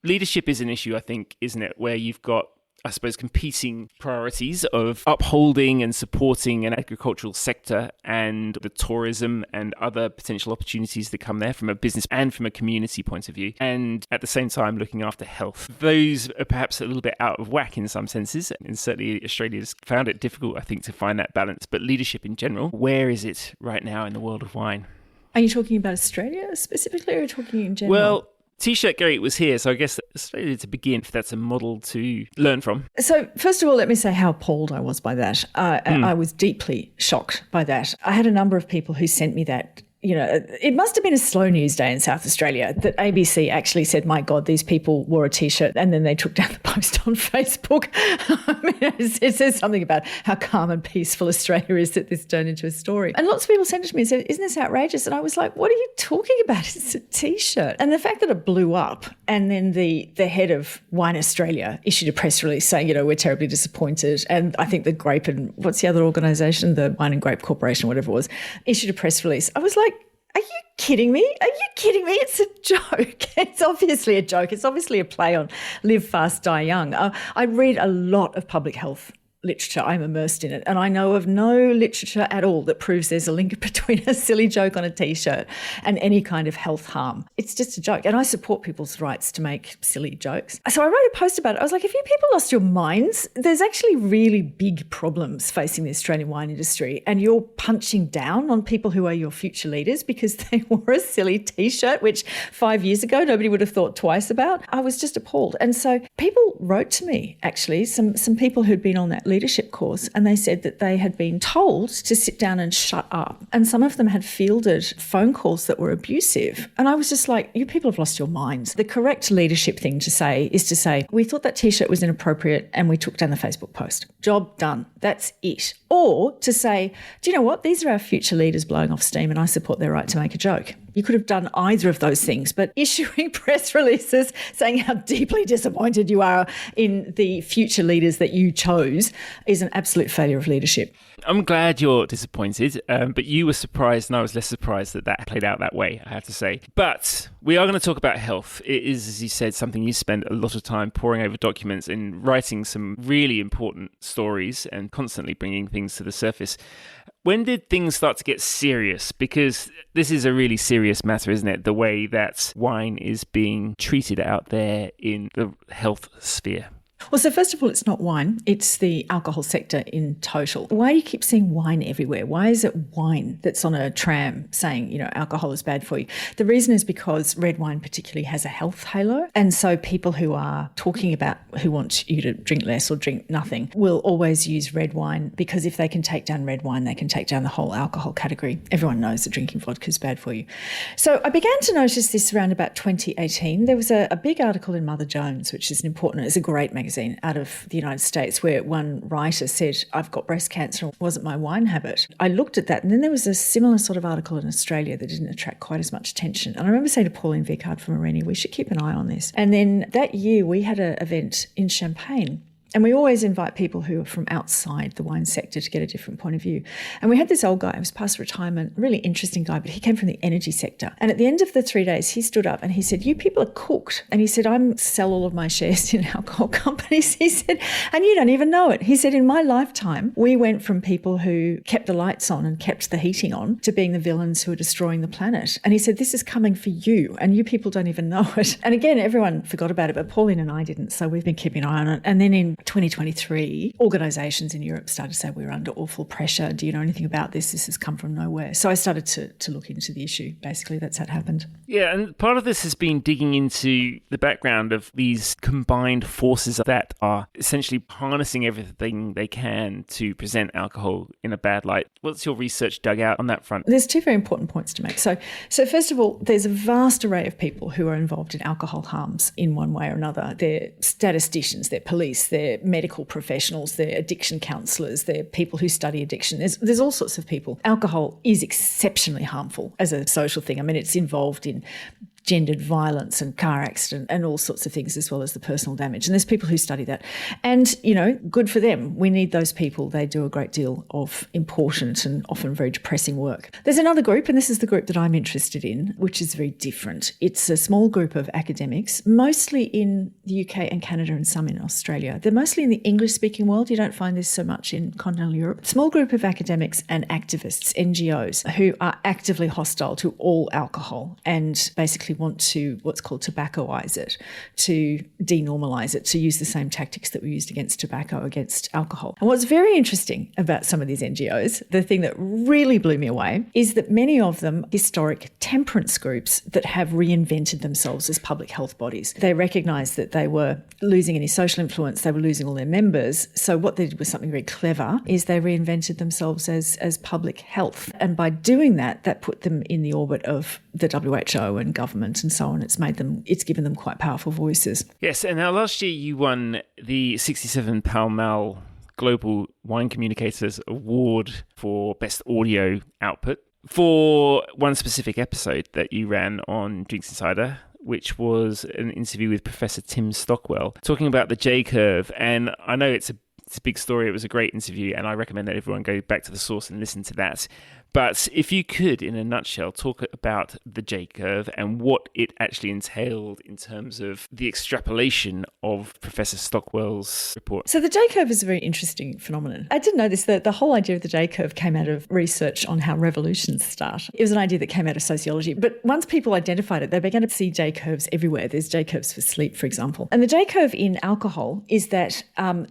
leadership is an issue, I think, isn't it, where you've got, I suppose, competing priorities of upholding and supporting an agricultural sector and the tourism and other potential opportunities that come there from a business and from a community point of view. And at the same time, looking after health. Those are perhaps a little bit out of whack in some senses. And certainly Australia's found it difficult, I think, to find that balance. But leadership in general, where is it right now in the world of wine? Are you talking about Australia specifically or are you talking in general? Well, T-shirt Gary was here, so I guess Australia to begin, if that's a model to learn from. So first of all, let me say how appalled I was by that. I was deeply shocked by that. I had a number of people who sent me that. You know, it must have been a slow news day in South Australia that ABC actually said, my God, these people wore a T-shirt, and then they took down the post on Facebook. I mean, it says something about how calm and peaceful Australia is that this turned into a story. And lots of people sent it to me and said, isn't this outrageous? And I was like, what are you talking about? It's a T-shirt. And the fact that it blew up and then the head of Wine Australia issued a press release saying, you know, we're terribly disappointed. And I think the Grape and what's the other organisation, the Wine and Grape Corporation, whatever it was, issued a press release. I was like, are you kidding me? Are you kidding me? It's a joke. It's obviously a joke. It's obviously a play on live fast, die young. I read a lot of public health literature. I'm immersed in it. And I know of no literature at all that proves there's a link between a silly joke on a T-shirt and any kind of health harm. It's just a joke. And I support people's rights to make silly jokes. So I wrote a post about it. I was like, have you people lost your minds? There's actually really big problems facing the Australian wine industry. And you're punching down on people who are your future leaders because they wore a silly T-shirt, which 5 years ago, nobody would have thought twice about. I was just appalled. And so people wrote to me, actually, some people who'd been on that leadership course, and they said that they had been told to sit down and shut up. And some of them had fielded phone calls that were abusive. And I was just like, you people have lost your minds. The correct leadership thing to say is to say, we thought that T-shirt was inappropriate and we took down the Facebook post. Job done. That's it. Or to say, do you know what? These are our future leaders blowing off steam and I support their right to make a joke. You could have done either of those things, but issuing press releases saying how deeply disappointed you are in the future leaders that you chose is an absolute failure of leadership. I'm glad you're disappointed, but you were surprised and I was less surprised that that played out that way, I have to say. But we are going to talk about health. It is, as you said, something you spend a lot of time poring over documents and writing some really important stories and constantly bringing things to the surface. When did things start to get serious? Because this is a really serious matter, isn't it? The way that wine is being treated out there in the health sphere. Well, so first of all, it's not wine. It's the alcohol sector in total. Why do you keep seeing wine everywhere? Why is it wine that's on a tram saying, you know, alcohol is bad for you? The reason is because red wine particularly has a health halo. And so people who are talking about who want you to drink less or drink nothing will always use red wine because if they can take down red wine, they can take down the whole alcohol category. Everyone knows that drinking vodka is bad for you. So I began to notice this around about 2018. There was a big article in Mother Jones, which is an important, it's a great magazine. magazine out of the United States where one writer said, I've got breast cancer, it wasn't my wine habit. I looked at that, and then there was a similar sort of article in Australia that didn't attract quite as much attention. And I remember saying to Pauline Vicard from Arini, we should keep an eye on this. And then that year we had an event in Champagne. And we always invite people who are from outside the wine sector to get a different point of view. And we had this old guy, he was past retirement, really interesting guy, but he came from the energy sector. And at the end of the 3 days, he stood up and he said, you people are cooked. And he said, I sell all of my shares in alcohol companies. He said, and you don't even know it. He said, in my lifetime, we went from people who kept the lights on and kept the heating on to being the villains who are destroying the planet. And he said, this is coming for you, and you people don't even know it. And again, everyone forgot about it, but Pauline and I didn't. So we've been keeping an eye on it. And then in 2023, organisations in Europe started to say, we're under awful pressure. Do you know anything about this? This has come from nowhere. So I started to look into the issue. Basically, that's how it happened. Yeah, and part of this has been digging into the background of these combined forces that are essentially harnessing everything they can to present alcohol in a bad light. What's your research dug out on that front? There's two very important points to make. So first of all, there's a vast array of people who are involved in alcohol harms in one way or another. They're statisticians, they're police, they're medical professionals, they're addiction counsellors, they're people who study addiction. There's all sorts of people. Alcohol is exceptionally harmful as a social thing. I mean, it's involved in gendered violence and car accident and all sorts of things, as well as the personal damage. And there's people who study that. And, you know, good for them. We need those people. They do a great deal of important and often very depressing work. There's another group, and this is the group that I'm interested in, which is very different. It's a small group of academics, mostly in the UK and Canada and some in Australia. They're mostly in the English-speaking world. You don't find this so much in continental Europe. Small group of academics and activists, NGOs, who are actively hostile to all alcohol and basically want to what's called tobaccoise it, to denormalise it, to use the same tactics that were used against tobacco, against alcohol. And what's very interesting about some of these NGOs, the thing that really blew me away, is that many of them historic temperance groups that have reinvented themselves as public health bodies. They recognised that they were losing any social influence, they were losing all their members. So what they did was something very clever, is they reinvented themselves as public health. And by doing that, that put them in the orbit of the WHO and government and so on. It's given them quite powerful voices. Yes, and now last year you won the 67 Pall Global Wine Communicators Award for Best Audio Output for one specific episode that you ran on Drinks Insider, which was an interview with Professor Tim Stockwell, talking about the J-curve. And I know it's a big story. It was a great interview, and I recommend that everyone go back to the source and listen to that. But if you could, in a nutshell, talk about the J-curve and what it actually entailed in terms of the extrapolation of Professor Stockwell's report. So the J-curve is a very interesting phenomenon. I didn't know this, that the whole idea of the J-curve came out of research on how revolutions start. It was an idea that came out of sociology. But once people identified it, they began to see J-curves everywhere. There's J-curves for sleep, for example. And the J-curve in alcohol is that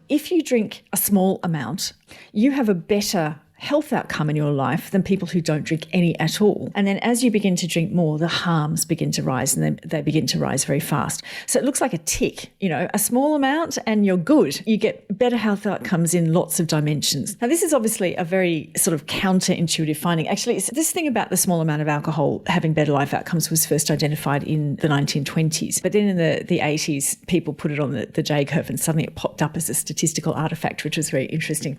if you drink a small amount, you have a better health outcome in your life than people who don't drink any at all. And then as you begin to drink more, the harms begin to rise, and they begin to rise very fast. So it looks like a tick, you know, a small amount and you're good. You get better health outcomes in lots of dimensions. Now, this is obviously a very sort of counterintuitive finding. Actually, this thing about the small amount of alcohol having better life outcomes was first identified in the 1920s. But then in the 80s, people put it on the J-curve and suddenly it popped up as a statistical artifact, which was very interesting.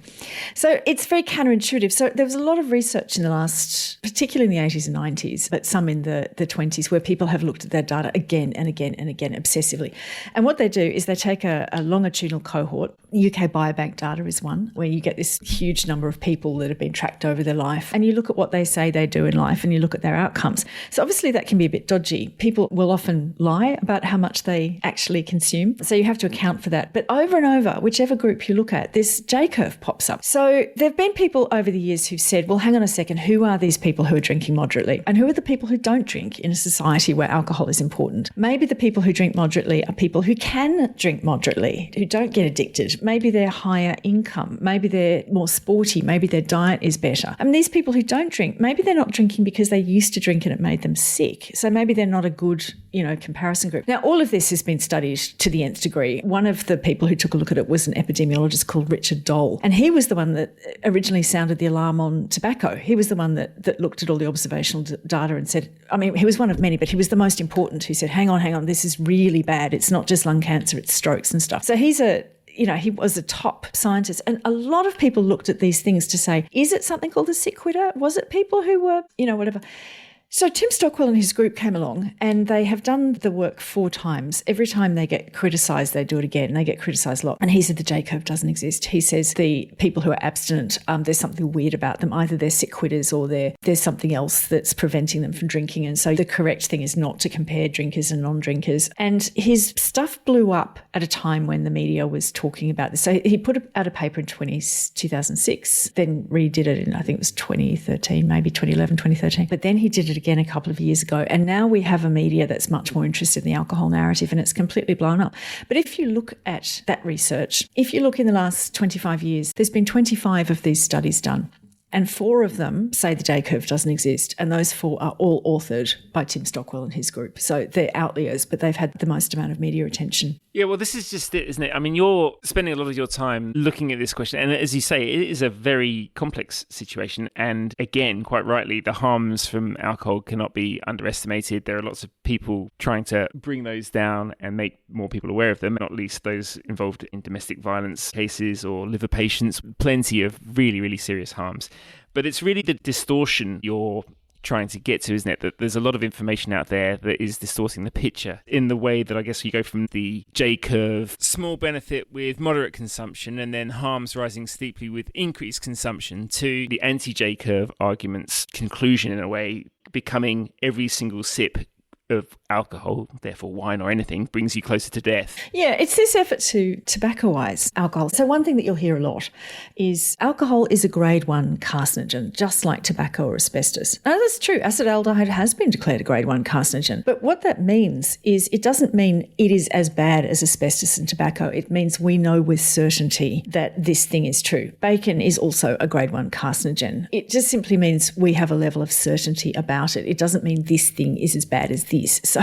So it's very counterintuitive. So there was a lot of research in the last, particularly in the 80s and 90s, but some in the 20s, where people have looked at their data again and again and again obsessively. And what they do is they take a longitudinal cohort. UK Biobank data is one, where you get this huge number of people that have been tracked over their life, and you look at what they say they do in life and you look at their outcomes. So obviously that can be a bit dodgy. People will often lie about how much they actually consume. So you have to account for that. But over and over, whichever group you look at, this J-curve pops up. So there have been people over the years who've said, well, hang on a second, who are these people who are drinking moderately? And who are the people who don't drink in a society where alcohol is important? Maybe the people who drink moderately are people who can drink moderately, who don't get addicted. Maybe they're higher income. Maybe they're more sporty. Maybe their diet is better. I mean, these people who don't drink, maybe they're not drinking because they used to drink and it made them sick. So maybe they're not a good, comparison group. Now, all of this has been studied to the nth degree. One of the people who took a look at it was an epidemiologist called Richard Dole. And he was the one that originally sounded sounded the alarm on tobacco. He was the one that looked at all the observational data and said, I mean, he was one of many, but he was the most important who said, hang on, this is really bad. It's not just lung cancer, it's strokes and stuff. So he was a top scientist. And a lot of people looked at these things to say, is it something called a sick quitter? Was it people who were, whatever? So Tim Stockwell and his group came along and they have done the work 4 times. Every time they get criticised, they do it again. They get criticised a lot. And he said the J-curve doesn't exist. He says the people who are abstinent, there's something weird about them. Either they're sick quitters or there's something else that's preventing them from drinking. And so the correct thing is not to compare drinkers and non-drinkers. And his stuff blew up at a time when the media was talking about this. So he put out a paper in 2006, then redid it in, I think it was 2013, maybe 2011, 2013. But then he did it again a couple of years ago. And now we have a media that's much more interested in the alcohol narrative and it's completely blown up. But if you look at that research, if you look in the last 25 years, there's been 25 of these studies done. And 4 of them say the J-curve doesn't exist. And those 4 are all authored by Tim Stockwell and his group. So they're outliers, but they've had the most amount of media attention. Yeah, well, this is just it, isn't it? I mean, you're spending a lot of your time looking at this question. And as you say, it is a very complex situation. And again, quite rightly, the harms from alcohol cannot be underestimated. There are lots of people trying to bring those down and make more people aware of them, not least those involved in domestic violence cases or liver patients. Plenty of really, really serious harms. But it's really the distortion you're trying to get to, isn't it? That there's a lot of information out there that is distorting the picture in the way that I guess you go from the J-curve, small benefit with moderate consumption and then harms rising steeply with increased consumption, to the anti-J-curve argument's conclusion in a way, becoming every single sip of alcohol, therefore wine or anything, brings you closer to death. Yeah, it's this effort to tobaccoise alcohol. So one thing that you'll hear a lot is alcohol is a grade 1 carcinogen, just like tobacco or asbestos. Now, that's true. Acetaldehyde has been declared a grade 1 carcinogen. But what that means is it doesn't mean it is as bad as asbestos and tobacco. It means we know with certainty that this thing is true. Bacon is also a grade 1 carcinogen. It just simply means we have a level of certainty about it. It doesn't mean this thing is as bad as this. So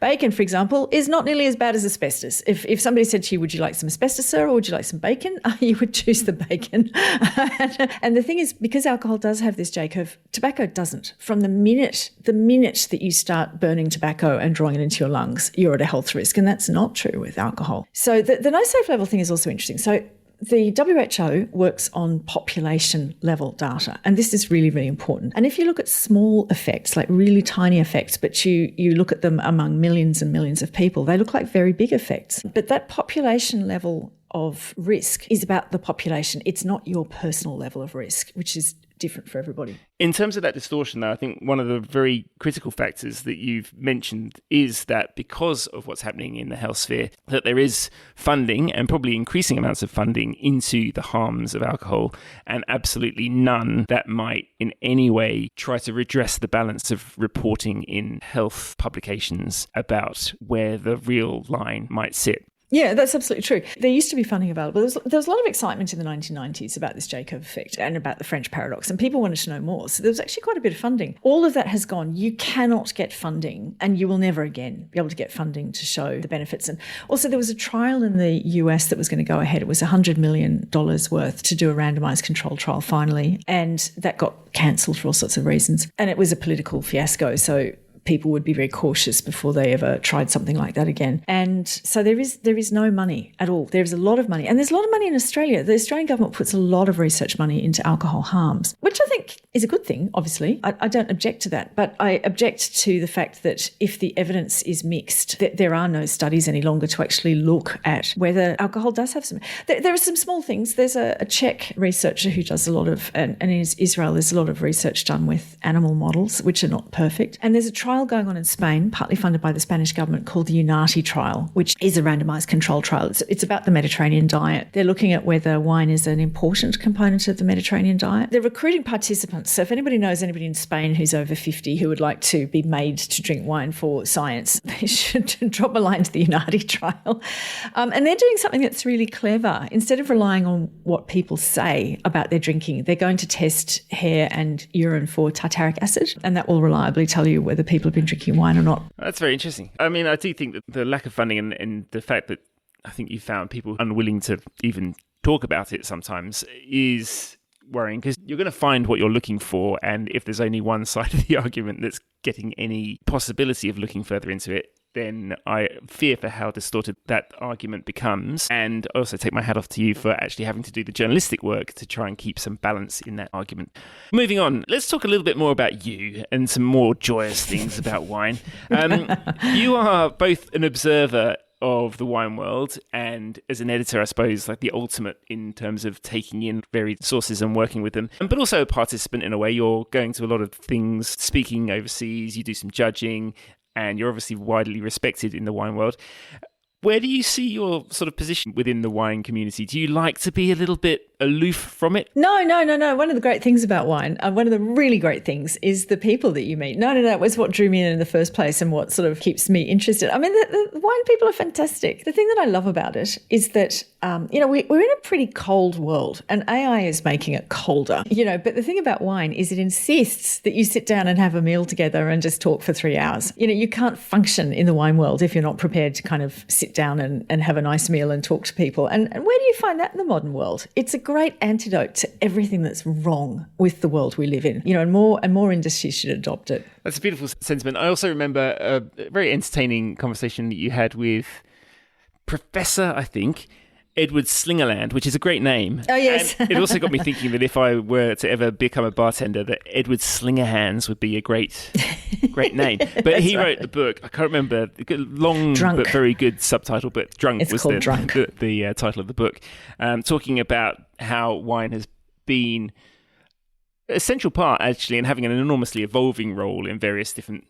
bacon, for example, is not nearly as bad as asbestos. If somebody said to you, would you like some asbestos, sir, or would you like some bacon? You would choose the bacon. And the thing is, because alcohol does have this J-curve, tobacco doesn't. From the minute that you start burning tobacco and drawing it into your lungs, you're at a health risk. And that's not true with alcohol. So the no safe level thing is also interesting. So the WHO works on population level data, and this is really, really important. And if you look at small effects, like really tiny effects, but you look at them among millions and millions of people, they look like very big effects. But that population level of risk is about the population. It's not your personal level of risk, which is different for everybody. In terms of that distortion, though, I think one of the very critical factors that you've mentioned is that because of what's happening in the health sphere, that there is funding and probably increasing amounts of funding into the harms of alcohol, and absolutely none that might in any way try to redress the balance of reporting in health publications about where the real line might sit. Yeah, that's absolutely true. There used to be funding available. There was a lot of excitement in the 1990s about this J-curve effect and about the French paradox, and people wanted to know more. So there was actually quite a bit of funding. All of that has gone. You cannot get funding, and you will never again be able to get funding to show the benefits. And also there was a trial in the US that was going to go ahead. It was $100 million worth to do a randomised controlled trial finally, and that got cancelled for all sorts of reasons. And it was a political fiasco, so people would be very cautious before they ever tried something like that again. And so there is no money at all. There's a lot of money. And there's a lot of money in Australia. The Australian government puts a lot of research money into alcohol harms, which I think is a good thing, obviously. I don't object to that. But I object to the fact that if the evidence is mixed, that there are no studies any longer to actually look at whether alcohol does have some... There are some small things. There's a Czech researcher who does a lot of... And in Israel, there's a lot of research done with animal models, which are not perfect. And there's a trial going on in Spain, partly funded by the Spanish government, called the UNATI trial, which is a randomised control trial. It's about the Mediterranean diet. They're looking at whether wine is an important component of the Mediterranean diet. They're recruiting participants. So if anybody knows anybody in Spain who's over 50 who would like to be made to drink wine for science, they should drop a line to the UNATI trial. And they're doing something that's really clever. Instead of relying on what people say about their drinking, they're going to test hair and urine for tartaric acid, and that will reliably tell you whether people have been drinking wine or not. That's very interesting. I mean, I do think that the lack of funding and the fact that I think you found people unwilling to even talk about it sometimes is worrying because you're going to find what you're looking for. And if there's only one side of the argument that's getting any possibility of looking further into it, then I fear for how distorted that argument becomes. And I also take my hat off to you for actually having to do the journalistic work to try and keep some balance in that argument. Moving on, let's talk a little bit more about you and some more joyous things about wine. You are both an observer of the wine world and as an editor, I suppose, like the ultimate in terms of taking in varied sources and working with them, but also a participant in a way. You're going to a lot of things, speaking overseas, you do some judging, and you're obviously widely respected in the wine world. Where do you see your sort of position within the wine community? Do you like to be a little bit aloof from it? No. One of the great things about wine, one of the really great things is the people that you meet. No, it was what drew me in the first place and what sort of keeps me interested. I mean, the wine people are fantastic. The thing that I love about it is that, we're in a pretty cold world and AI is making it colder, but the thing about wine is it insists that you sit down and have a meal together and just talk for 3 hours. You can't function in the wine world if you're not prepared to kind of sit down and have a nice meal and talk to people. And where do you find that in the modern world? It's a great antidote to everything that's wrong with the world we live in. And more industries should adopt it. That's a beautiful sentiment. I also remember a very entertaining conversation that you had with Professor, I think, Edward Slingerland, which is a great name. Oh, yes. And it also got me thinking that if I were to ever become a bartender, that Edward Slingerhands would be a great name. But he wrote the book. I can't remember. Long Drunk. but very good subtitle, but Drunk It's was called the Drunk. the title of the book, talking about how wine has been an essential part, actually, and having an enormously evolving role in various different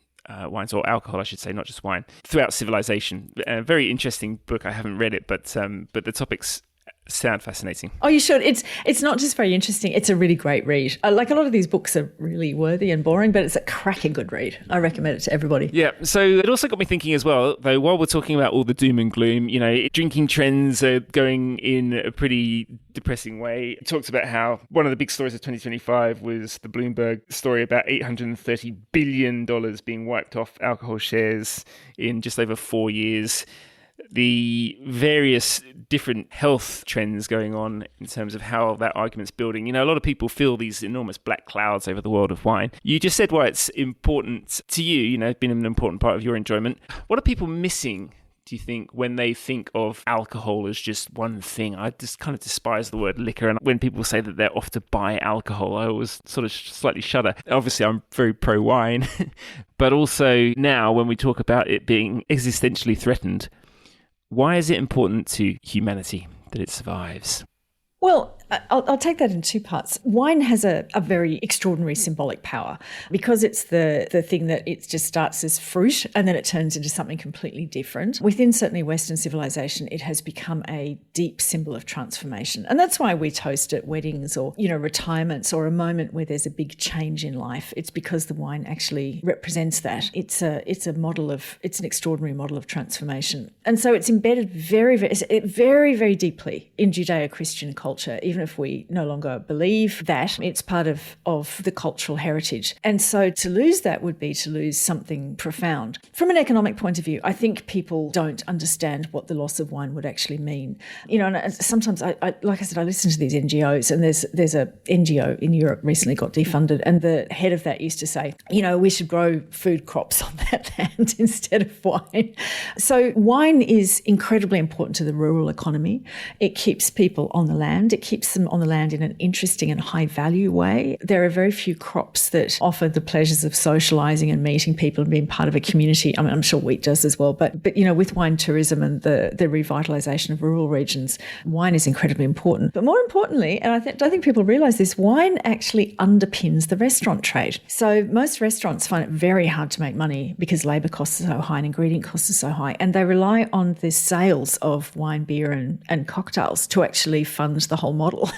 wines, or alcohol, I should say, not just wine, throughout civilization. A very interesting book. I haven't read it, but the topics sound fascinating. Oh, you should. It's not just very interesting. It's a really great read. Like a lot of these books are really worthy and boring, but it's a cracking good read. I recommend it to everybody. Yeah. So it also got me thinking as well, though, while we're talking about all the doom and gloom, drinking trends are going in a pretty depressing way. It talks about how one of the big stories of 2025 was the Bloomberg story about $830 billion being wiped off alcohol shares in just over 4 years. The various different health trends going on in terms of how that argument's building. A lot of people feel these enormous black clouds over the world of wine. You just said why it's important to you, it's been an important part of your enjoyment. What are people missing, do you think, when they think of alcohol as just one thing? I just kind of despise the word liquor. And when people say that they're off to buy alcohol, I always sort of slightly shudder. Obviously, I'm very pro-wine. But also now, when we talk about it being existentially threatened, why is it important to humanity that it survives? Well, I'll take that in two parts. Wine has a very extraordinary symbolic power because it's the thing that it just starts as fruit and then it turns into something completely different. Within certainly Western civilization, it has become a deep symbol of transformation. And that's why we toast at weddings or, retirements or a moment where there's a big change in life. It's because the wine actually represents that. It's an extraordinary model of transformation. And so it's embedded very, very, very deeply in Judeo-Christian culture, even if we no longer believe that. It's part of the cultural heritage. And so to lose that would be to lose something profound. From an economic point of view, I think people don't understand what the loss of wine would actually mean. And sometimes, I like I said, I listen to these NGOs, and there's a NGO in Europe recently got defunded, and the head of that used to say, we should grow food crops on that land instead of wine. So wine is incredibly important to the rural economy. It keeps people on the land. It keeps them on the land in an interesting and high value way. There are very few crops that offer the pleasures of socialising and meeting people and being part of a community. I mean, I'm sure wheat does as well, but with wine tourism and the revitalisation of rural regions, wine is incredibly important. But more importantly, and I don't think people realise this, wine actually underpins the restaurant trade. So most restaurants find it very hard to make money because labour costs are so high and ingredient costs are so high, and they rely on the sales of wine, beer and cocktails to actually fund the whole model.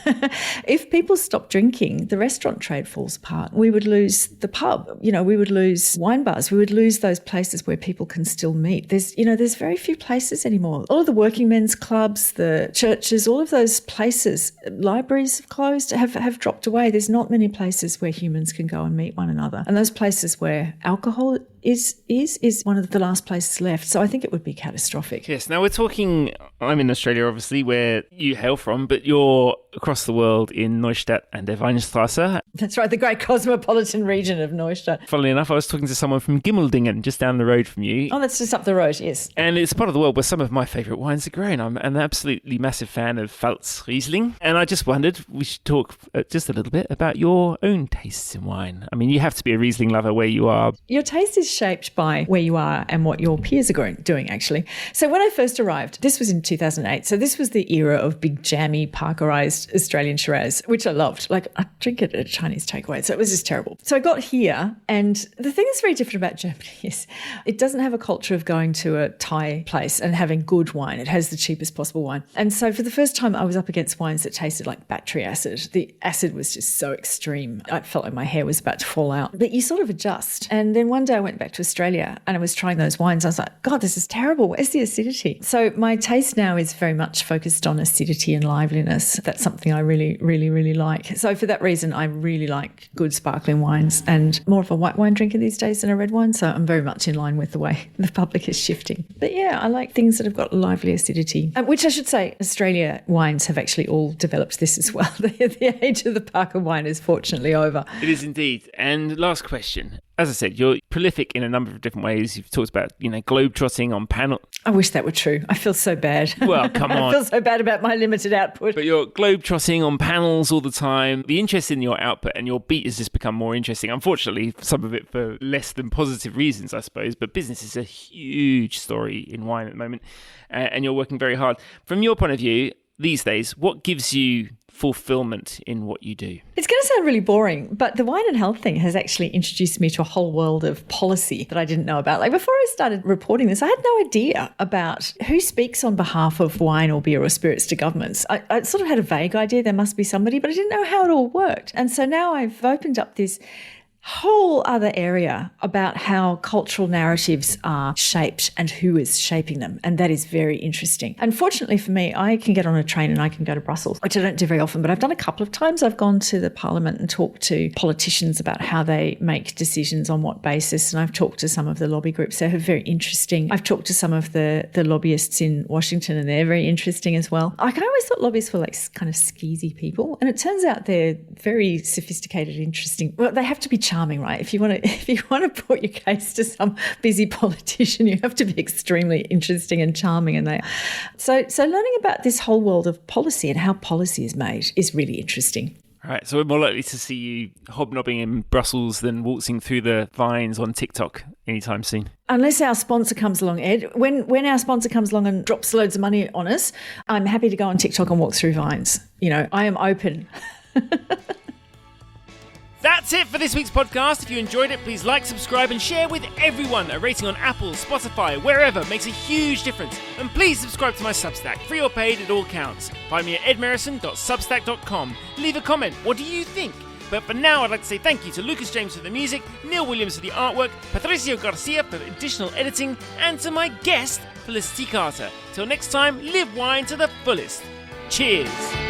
If people stop drinking, the restaurant trade falls apart. We would lose the pub. We would lose wine bars. We would lose those places where people can still meet. There's very few places anymore. All of the working men's clubs, the churches, all of those places, libraries have closed, have dropped away. There's not many places where humans can go and meet one another. And those places where alcohol is one of the last places left. So I think it would be catastrophic. Yes. Now we're talking I'm in Australia, obviously, where you hail from, but you're across the world in Neustadt and der Weinstraße. That's right, the great cosmopolitan region of Neustadt. Funnily enough, I was talking to someone from Gimmeldingen, just down the road from you. Oh, that's just up the road, yes. And it's part of the world where some of my favourite wines are grown. I'm an absolutely massive fan of Pfalz Riesling. And I just wondered, we should talk just a little bit about your own tastes in wine. I mean, you have to be a Riesling lover where you are. Your taste is shaped by where you are and what your peers are doing, actually. So when I first arrived, this was in 2008. So this was the era of big, jammy, Parkerized Australian Shiraz, which I loved. Like, I drink it at a Chinese takeaway, so it was just terrible. So I got here, and the thing that's very different about Germany is it doesn't have a culture of going to a Thai place and having good wine. It has the cheapest possible wine. And so for the first time, I was up against wines that tasted like battery acid. The acid was just so extreme. I felt like my hair was about to fall out. But you sort of adjust. And then one day I went back to Australia and I was trying those wines. I was like, God, this is terrible. Where's the acidity? So my taste now is very much focused on acidity and liveliness. That's something I really, really, really like. So for that reason, I really like good sparkling wines and more of a white wine drinker these days than a red wine. So I'm very much in line with the way the public is shifting. But yeah, I like things that have got lively acidity, which I should say, Australia wines have actually all developed this as well. The age of the Parker wine is fortunately over. It is indeed. And last question. As I said, you're prolific in a number of different ways. You've talked about, globe-trotting on panel. I wish that were true. I feel so bad. Well, come on. I feel so bad about my limited output. But you're globe-trotting on panels all the time. The interest in your output and your beat has just become more interesting. Unfortunately, some of it for less than positive reasons, I suppose. But business is a huge story in wine at the moment. And you're working very hard. From your point of view, these days, what gives you fulfillment in what you do? It's going to sound really boring, but the wine and health thing has actually introduced me to a whole world of policy that I didn't know about. Like before I started reporting this, I had no idea about who speaks on behalf of wine or beer or spirits to governments. I sort of had a vague idea there must be somebody, but I didn't know how it all worked. And so now I've opened up this whole other area about how cultural narratives are shaped and who is shaping them. And that is very interesting. Unfortunately for me, I can get on a train and I can go to Brussels, which I don't do very often, but I've done a couple of times. I've gone to the Parliament and talked to politicians about how they make decisions on what basis. And I've talked to some of the lobby groups. They're very interesting. I've talked to some of the lobbyists in Washington and they're very interesting as well. I always thought lobbyists were like kind of skeezy people. And it turns out they're very sophisticated, interesting. Well, they have to be charming, right? If you want to put your case to some busy politician, you have to be extremely interesting and charming, and they are. So learning about this whole world of policy and how policy is made is really interesting. All right, so we're more likely to see you hobnobbing in Brussels than waltzing through the vines on TikTok anytime soon. Unless our sponsor comes along, Ed. When our sponsor comes along and drops loads of money on us, I'm happy to go on TikTok and walk through vines. I am open. That's it for this week's podcast. If you enjoyed it, please like, subscribe and share with everyone. A rating on Apple, Spotify, wherever makes a huge difference. And please subscribe to my Substack. Free or paid, it all counts. Find me at edmerison.substack.com. Leave a comment. What do you think? But for now, I'd like to say thank you to Lucas James for the music, Neil Williams for the artwork, Patricio Garcia for additional editing, and to my guest, Felicity Carter. Till next time, live wine to the fullest. Cheers.